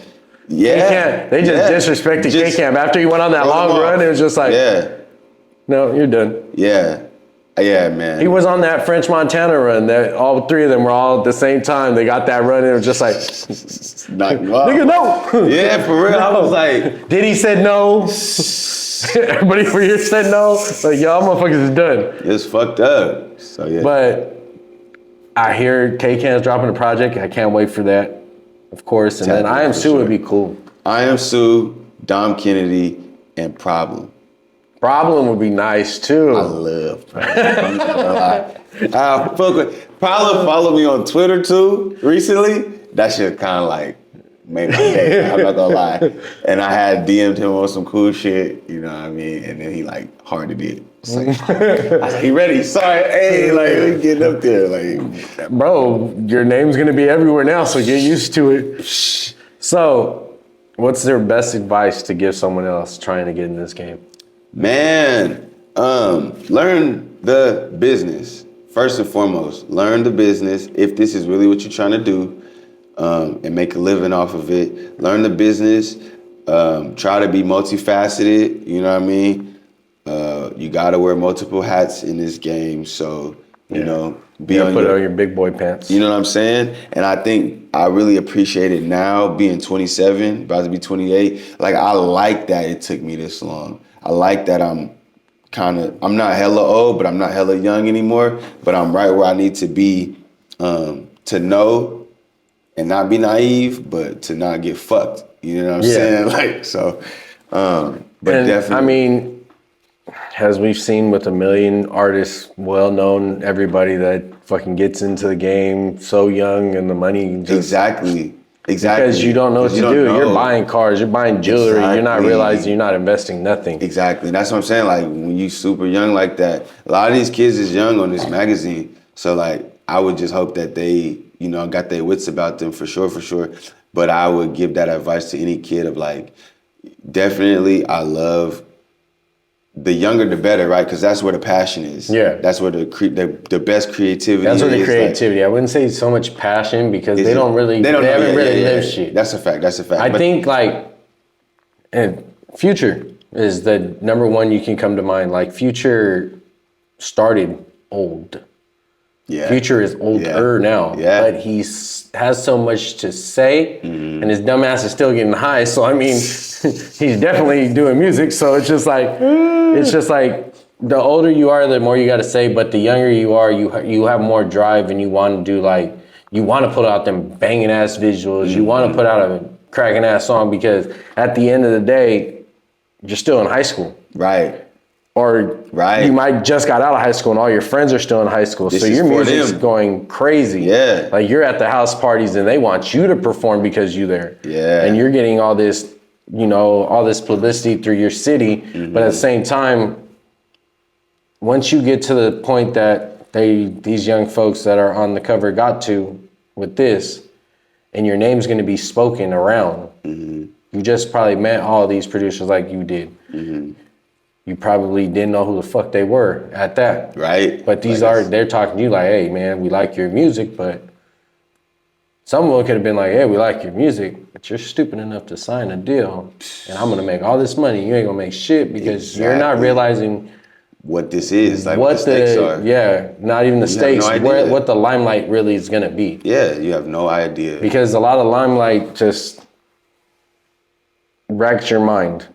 Yeah. They just disrespected K-Camp. After he went on that long run, it was just like, no, you're done. Yeah, man. He was on that French Montana run that all 3 of them were all at the same time. They got that run and it was just like, nigga, no. Yeah, for real. I was like, Diddy said no. Everybody for here said no. Like, y'all motherfuckers is done. It's fucked up. So, yeah. But I hear K-Cam's dropping a project. I can't wait for that, of course. And then I Am Sue would be cool. I Am Sue, Dom Kennedy, and Problem. Problem would be nice too. I love Problem. I fuck with Problem. Follow me on Twitter too recently. That shit kind of like made my day. I'm not gonna lie. And I had DM'd him on some cool shit, you know what I mean? And then he like hearted it. It's like, I was like, he ready? Sorry, hey, like we getting up there, like. Bro, your name's gonna be everywhere now, so get used to it. So, what's their best advice to give someone else trying to get in this game? Man, learn the business. First and foremost, learn the business. If this is really what you're trying to do, and make a living off of it, learn the business. Try to be multifaceted. You know what I mean? You got to wear multiple hats in this game. So, you know, put on your big boy pants. You know what I'm saying? And I think I really appreciate it now, being 27, about to be 28. Like, I like that it took me this long. I like that I'm not hella old, but I'm not hella young anymore. But I'm right where I need to be to know and not be naive, but to not get fucked. You know what I'm saying? Like, so, but definitely. I mean, as we've seen with a million artists, well-known, everybody that fucking gets into the game so young and the money just... Exactly. Because you don't know what to do. You're buying cars, you're buying jewelry, You're not realizing you're not investing nothing. Exactly. That's what I'm saying. Like, when you super young like that, a lot of these kids is young on this magazine. So, like, I would just hope that they, you know, got their wits about them for sure. But I would give that advice to any kid of like, definitely, I love the younger the better, right? Because that's where the passion is. Yeah. That's where the best creativity is. That's where the creativity. Like, I wouldn't say so much passion because they haven't really lived shit. That's a fact. I think like, and Future is the number one you can come to mind. Like Future started old. Yeah. Future is older now, but he has so much to say, and his dumb ass is still getting high. So I mean, he's definitely doing music. So it's just like the older you are, the more you got to say. But the younger you are, you have more drive, and you want to do like you want to put out them banging ass visuals. You want to put out a cracking ass song because at the end of the day, you're still in high school, right? Or you might just got out of high school and all your friends are still in high school. So your music's going crazy. Yeah. Like you're at the house parties and they want you to perform because you're there. Yeah. And you're getting all this, you know, all this publicity through your city. But at the same time, once you get to the point that these young folks that are on the cover got to with this, and your name's going to be spoken around, you just probably met all these producers like you did. You probably didn't know who the fuck they were at that. Right. But they're talking to you like, hey, man, we like your music, but some of them could have been like, hey, we like your music, but you're stupid enough to sign a deal, and I'm going to make all this money. You ain't going to make shit because you're not realizing what this is, like what the stakes are. Yeah, not even the stakes, what the limelight really is going to be. Yeah, you have no idea. Because a lot of limelight just wrecks your mind.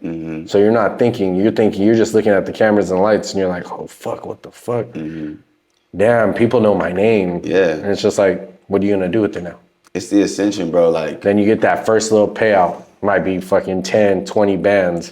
So you're not thinking, you're just looking at the cameras and lights and you're like, oh fuck, what the fuck? Damn, people know my name. Yeah. And it's just like, what are you gonna do with it now? It's the ascension, bro. Like then you get that first little payout, might be fucking 10, 20 bands.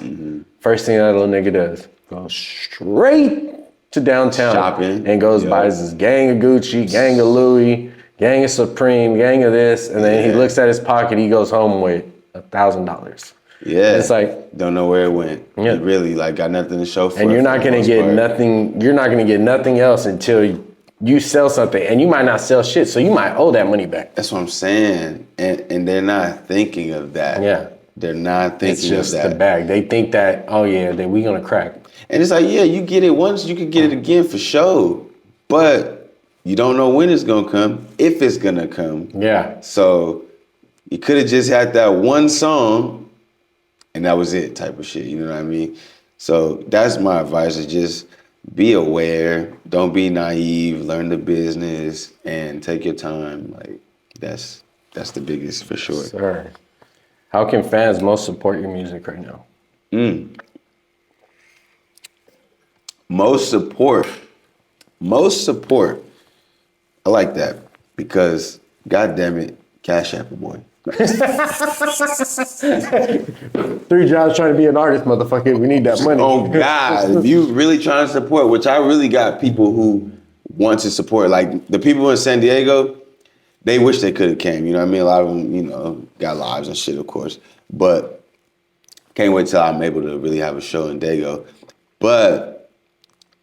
First thing that little nigga does, goes straight to downtown shopping and goes buys his gang of Gucci, gang of Louis, gang of Supreme, gang of this, and then he looks at his pocket, he goes home with $1,000. Yeah, it's like don't know where it went. Yeah, it really like got nothing to show for. And you're not gonna get nothing. You're not gonna get nothing else until you sell something, and you might not sell shit, so you might owe that money back. That's what I'm saying, and they're not thinking of that. Yeah, they're not thinking it's just of that. The bag. They think that that we gonna crack. And it's like you get it once, you could get it again for sure, but you don't know when it's gonna come, if it's gonna come. Yeah. So you could have just had that one song. And that was it type of shit, you know what I mean? So that's my advice, is just be aware, don't be naive, learn the business, and take your time. Like, that's the biggest for sure. Sir. How can fans most support your music right now? Most support. I like that because, God damn it, Cash App boy. 3 jobs trying to be an artist, motherfucker. We need that money. Oh God, if you really trying to support, which I really got people who want to support, like the people in San Diego, they wish they could have came. You know what I mean? A lot of them, you know, got lives and shit, of course. But can't wait till I'm able to really have a show in Dago. But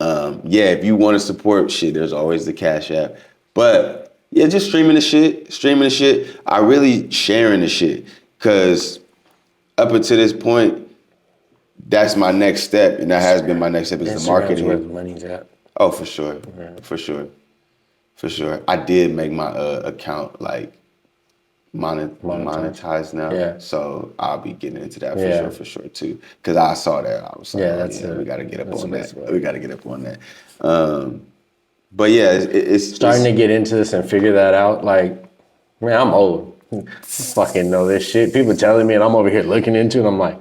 if you want to support shit, there's always the Cash App. But yeah, just streaming the shit. I really sharing the shit. Cause up until this point, that's my next step. And that has been my next step is the marketing. Where the money's at. Oh, for sure. For sure. I did make my account like monetized now. Yeah. So I'll be getting into that for sure too. Cause I saw that. I was like, we gotta get up on that. We gotta get up on that. But yeah, it's starting to get into this and figure that out. Like, man, I'm old. I fucking know this shit. People telling me, and I'm over here looking into it. And I'm like,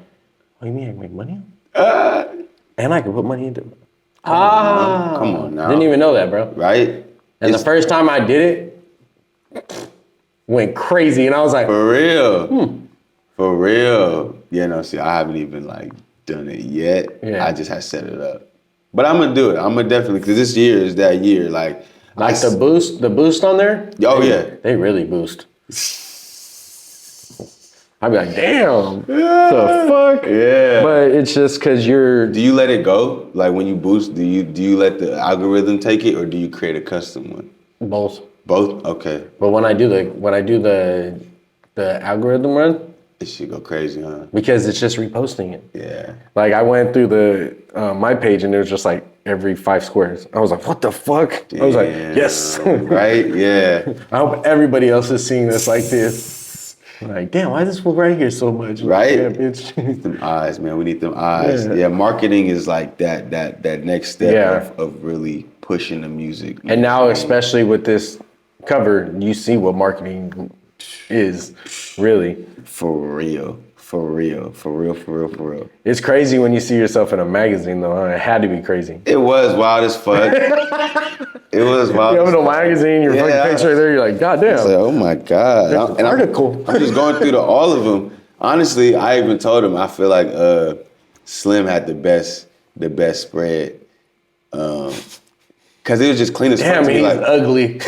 oh, you mean I can make money? And I can put money into it. Come on now. Didn't even know that, bro. Right? And the first time I did it, went crazy, and I was like, for real, for real. Yeah, no, see, I haven't even like done it yet. Yeah. I just had set it up. But I'm gonna do it. I'm gonna definitely, because this year is that year. Like the boost on there? Oh, they really boost. I'd be like, damn, the fuck? Yeah. But it's just because you're... Do you let it go? Like when you boost, do you let the algorithm take it, or do you create a custom one? Both. Both? Okay. But when I do the algorithm run, It should go crazy, huh? because it's just reposting it. Yeah. Like I went through my page and it was just like every 5 squares. I was like, what the fuck? Damn. I was like, yes. Right? Yeah. I hope everybody else is seeing this like this. Like, damn, why is this one right here so much? Right? Yeah, bitch. Them eyes, man. We need them eyes. Yeah, marketing is like that next step of really pushing the music. And now, especially with this cover, you see what marketing is, really. For real. It's crazy when you see yourself in a magazine, though. Huh? It had to be crazy. It was wild as fuck. It was wild. You have a magazine, your fucking picture there, you're like, God damn. Like, oh my God. There's an article. I'm just going through all of them. Honestly, I even told him I feel like Slim had the best spread. Cause it was just clean as fuck. Damn, he's like, ugly.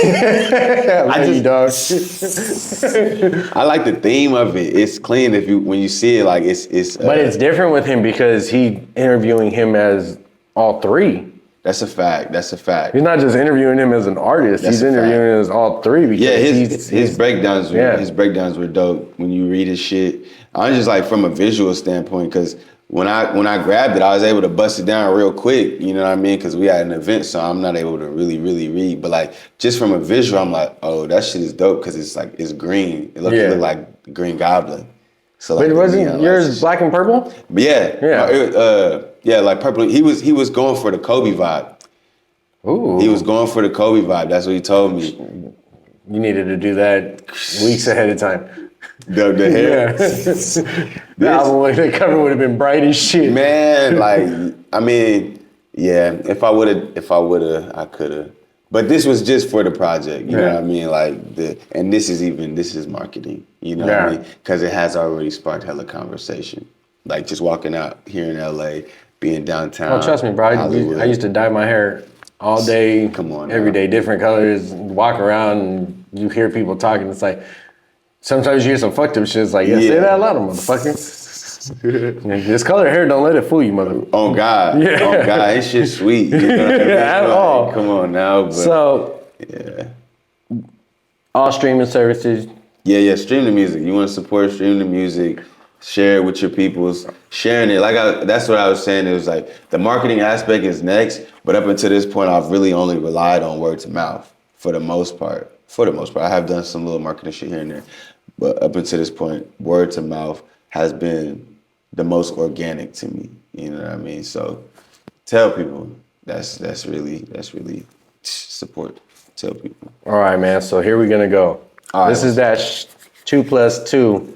I like the theme of it. It's clean when you see it, like it's. But it's different with him because he interviewing him as all three. That's a fact. He's not just interviewing him as an artist. He's interviewing him as all three. Because his breakdowns. His breakdowns were dope. When you read his shit, I'm just like from a visual standpoint, because when I grabbed it, I was able to bust it down real quick. You know what I mean? Because we had an event, so I'm not able to really read. But like just from a visual, I'm like, oh, that shit is dope because it's green. It look like the Green Goblin. So like, but wasn't yours black and purple? But yeah, like purple. He was going for the Kobe vibe. Ooh. He was going for the Kobe vibe. That's what he told me. You needed to do that weeks ahead of time. The hair. The cover would have been bright as shit. Man, like, I mean, yeah, if I would've, I could've. But this was just for the project, you know what I mean? Like this is marketing, you know what I mean? Because it has already sparked hella conversation. Like just walking out here in LA, being downtown. Oh, trust me, bro. I used to dye my hair all day, every day, different colors, walk around and you hear people talking. It's like, sometimes you hear some fucked up shit. It's like, say that louder, motherfucker. This color hair, don't let it fool you, mother. Oh God. Oh God, it's just sweet. You know what I mean? At all. Come on now. But, so, all streaming services. Yeah, stream the music. You want to support, stream the music. Share it with your peoples. Sharing it, that's what I was saying. It was like the marketing aspect is next, but up until this point, I've really only relied on word to mouth for the most part. I have done some little marketing shit here and there, but up until this point, word to mouth has been the most organic to me. You know what I mean? So tell people. That's really support. Tell people. All right, man. So here we're gonna go. This is that 2+2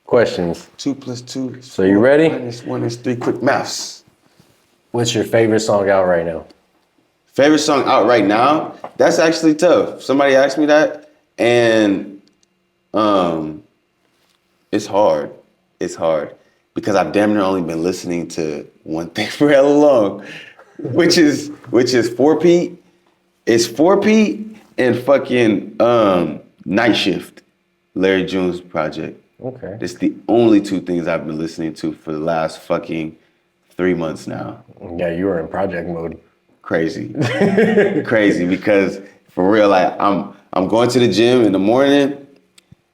questions. 2 + 2. So you ready? -1 is 3 quick maths. What's your favorite song out right now? Favorite song out right now? That's actually tough. Somebody asked me that, and it's hard. It's hard because I've damn near only been listening to one thing for hella long, which is 4P. It's 4P and fucking Night Shift, Larry June's project. Okay. It's the only two things I've been listening to for the last fucking 3 months now. Yeah, you were in project mode. Crazy. Crazy, because for real, like I'm going to the gym in the morning,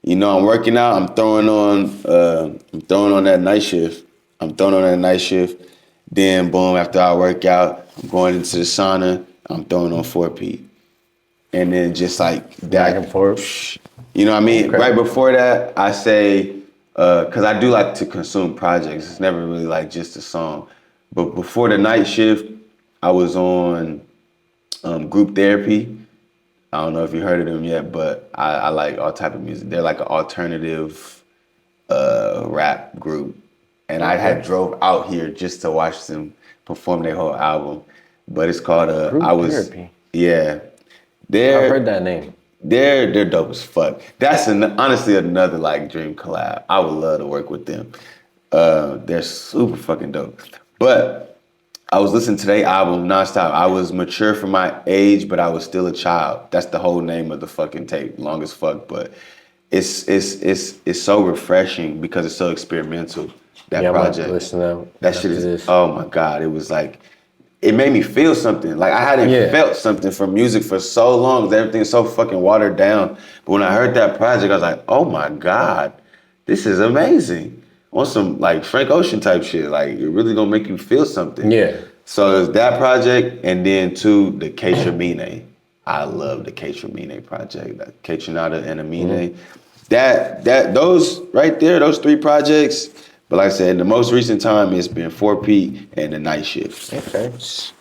you know, I'm working out, I'm throwing on that night shift. Then boom, after I work out, I'm going into the sauna, I'm throwing on 4P. And then just like that. Back and forth. You know what I mean? Okay. Right before that, I say, because I do like to consume projects. It's never really like just a song. But before the night shift, I was on Group Therapy. I don't know if you heard of them yet, but I like all type of music. They're like an alternative rap group. And I had drove out here just to watch them perform their whole album. But it's called Group Therapy. Yeah. I've heard that name. They're dope as fuck. That's honestly another like dream collab. I would love to work with them. They're super fucking dope. But I was listening to their album nonstop. I was mature for my age, but I was still a child. That's the whole name of the fucking tape. Long as fuck, but it's so refreshing because it's so experimental. That project. Listen to that shit is. Oh my God! It was like it made me feel something. Like I hadn't felt something from music for so long. Everything's so fucking watered down. But when I heard that project, I was like, oh my God, this is amazing. On some like Frank Ocean type shit. Like it really gonna make you feel something. Yeah. So it's that project, and then too, the K Tremine. I love the K Tremine project. Like K Trinata and Amine. Those right there, those 3 projects. But like I said, in the most recent time, it's been 4P and the Night Shift. Okay.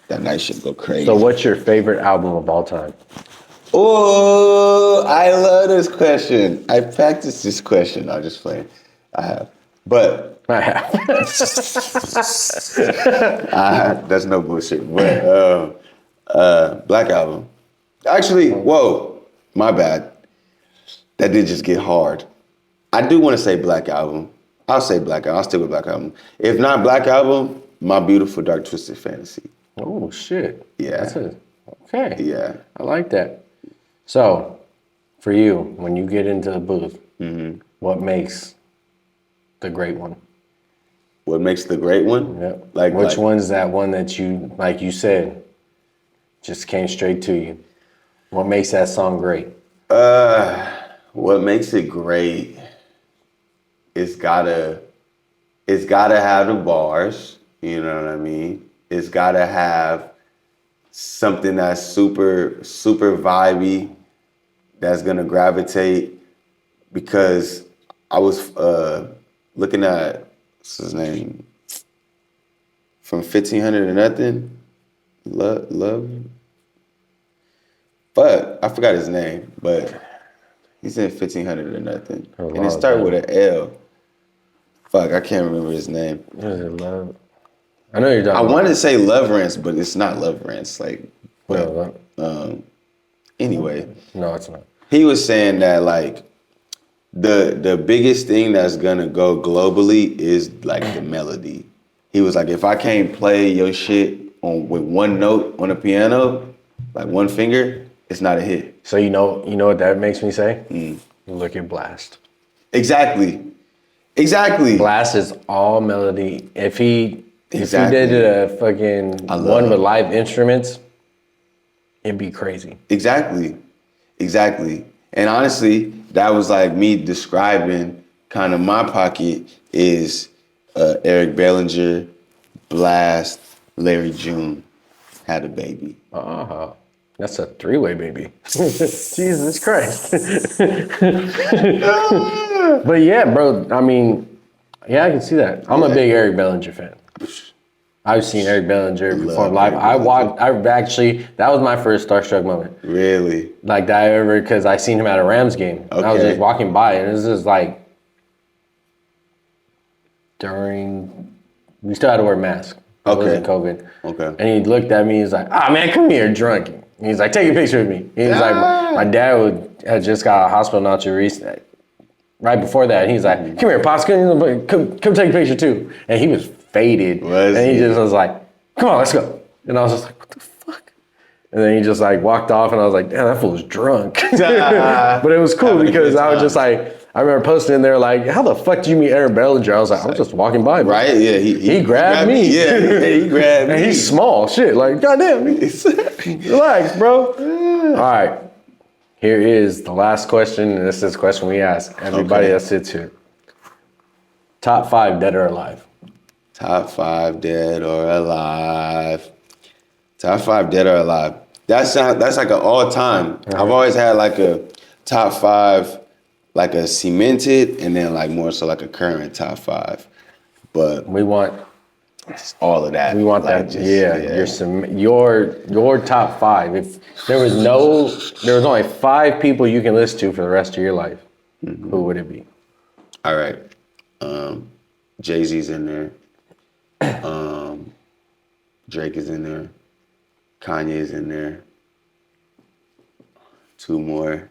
That Night Shift go crazy. So what's your favorite album of all time? Oh, I love this question. I practiced this question. I'm just playing. I have. But I have. that's no bullshit. But Black Album. Actually, whoa, my bad. That did just get hard. I do want to say Black Album. I'll say Black Album. I'll stick with Black Album. If not Black Album, My Beautiful Dark Twisted Fantasy. Oh shit. Yeah. That's it. Okay. Yeah. I like that. So, for you, when you get into the booth, what makes the great one? What makes the great one? Yep. Which one's that one that you, like you said, just came straight to you? What makes that song great? What makes it great? It's gotta have the bars. You know what I mean? It's gotta have something that's super, super vibey, that's gonna gravitate. Because I was looking at, what's his name? From 1500 to Nothing. Love. But I forgot his name, but he's in 1500 to Nothing. And it started with an L. Fuck, I can't remember his name. What is it, Love? I know you're talking about. I wanted to say Love Rants, but it's not Love Rants. Like, but, anyway. No, it's not. He was saying that like the biggest thing that's gonna go globally is like the melody. He was like, if I can't play your shit with one note on the piano, like one finger, it's not a hit. So you know what that makes me say? Look at Blast. Exactly. Blast is all melody. If he did a fucking one with live instruments, it'd be crazy. Exactly. And honestly, that was like me describing kind of my pocket is Eric Bellinger, Blast, Larry June had a baby. That's a 3-way baby. Jesus Christ. But yeah, bro, I mean, yeah, I can see that. I'm a big Eric Bellinger fan. I've seen Eric Bellinger perform live. That was my first starstruck moment. Really? Like that ever, because I seen him at a Rams game. Okay. I was just walking by, and it was just like, we still had to wear masks. It wasn't COVID. Okay. And he looked at me, he's like, man, come here, drunk. And he's like, take a picture with me. He's like, my dad had just got out of hospital not too recently. Right before that, he's like, come here, Pops, come take a picture too. And he was faded. And he just was like, come on, let's go. And I was just like, what the fuck? And then he just like walked off, and I was like, damn, that fool was drunk. But it was cool because I was just like, I remember posting in there like, how the fuck do you meet Eric Bellinger? I was like, I was just walking by. Bro. Right? Yeah. He grabbed me. Yeah, he grabbed me. And he's small. Shit. Like, goddamn. Relax, bro. All right. Here is the last question. And this is the question we ask everybody that sits here. Top 5 dead or alive. Top 5 dead or alive. Top 5 dead or alive. That's like an all-time. I've always had like a top 5, like a cemented, and then like more so like a current top 5. But we want all of that. We want like that. Your top 5. If there was only 5 people you can listen to for the rest of your life, who would it be? All right. Jay-Z's in there. Drake is in there. Kanye's in there. 2 more.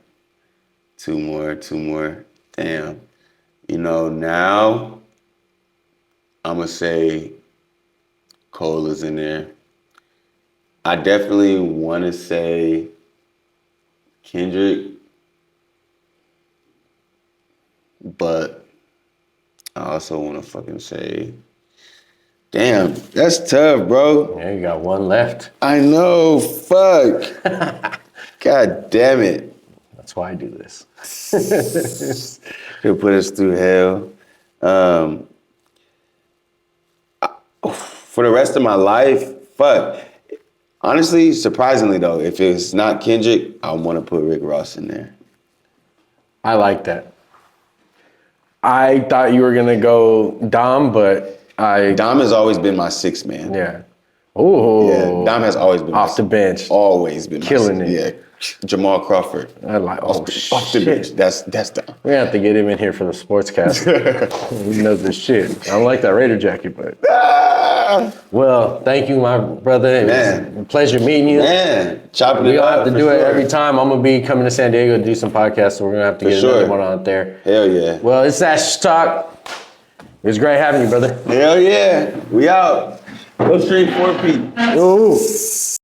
Damn. Now I'm going to say Cole is in there. I definitely want to say Kendrick. But I also want to fucking say Damn, that's tough, bro. Yeah, you got one left. I know, fuck. God damn it. That's why I do this. He'll put us through hell. For the rest of my life, fuck. Honestly, surprisingly though, if it's not Kendrick, I want to put Rick Ross in there. I like that. I thought you were gonna go Dom, but Dom has always been my sixth man. Yeah. Oh. Yeah, Dom has always been off the bench. Always been killing my it. Yeah. Jamal Crawford. I like off the bench. That's Dom. We're gonna have to get him in here for the sportscast. He knows this shit. I don't like that Raider jacket, but well, thank you, my brother. It was a pleasure meeting you. Man, chopping it up. We'll have to do it every time. I'm gonna be coming to San Diego to do some podcasts, so we're gonna have to get another one out there. Hell yeah. Well, it's that Shhh Talk. It was great having you, brother. Hell yeah. We out. Go stream 4P. Ooh.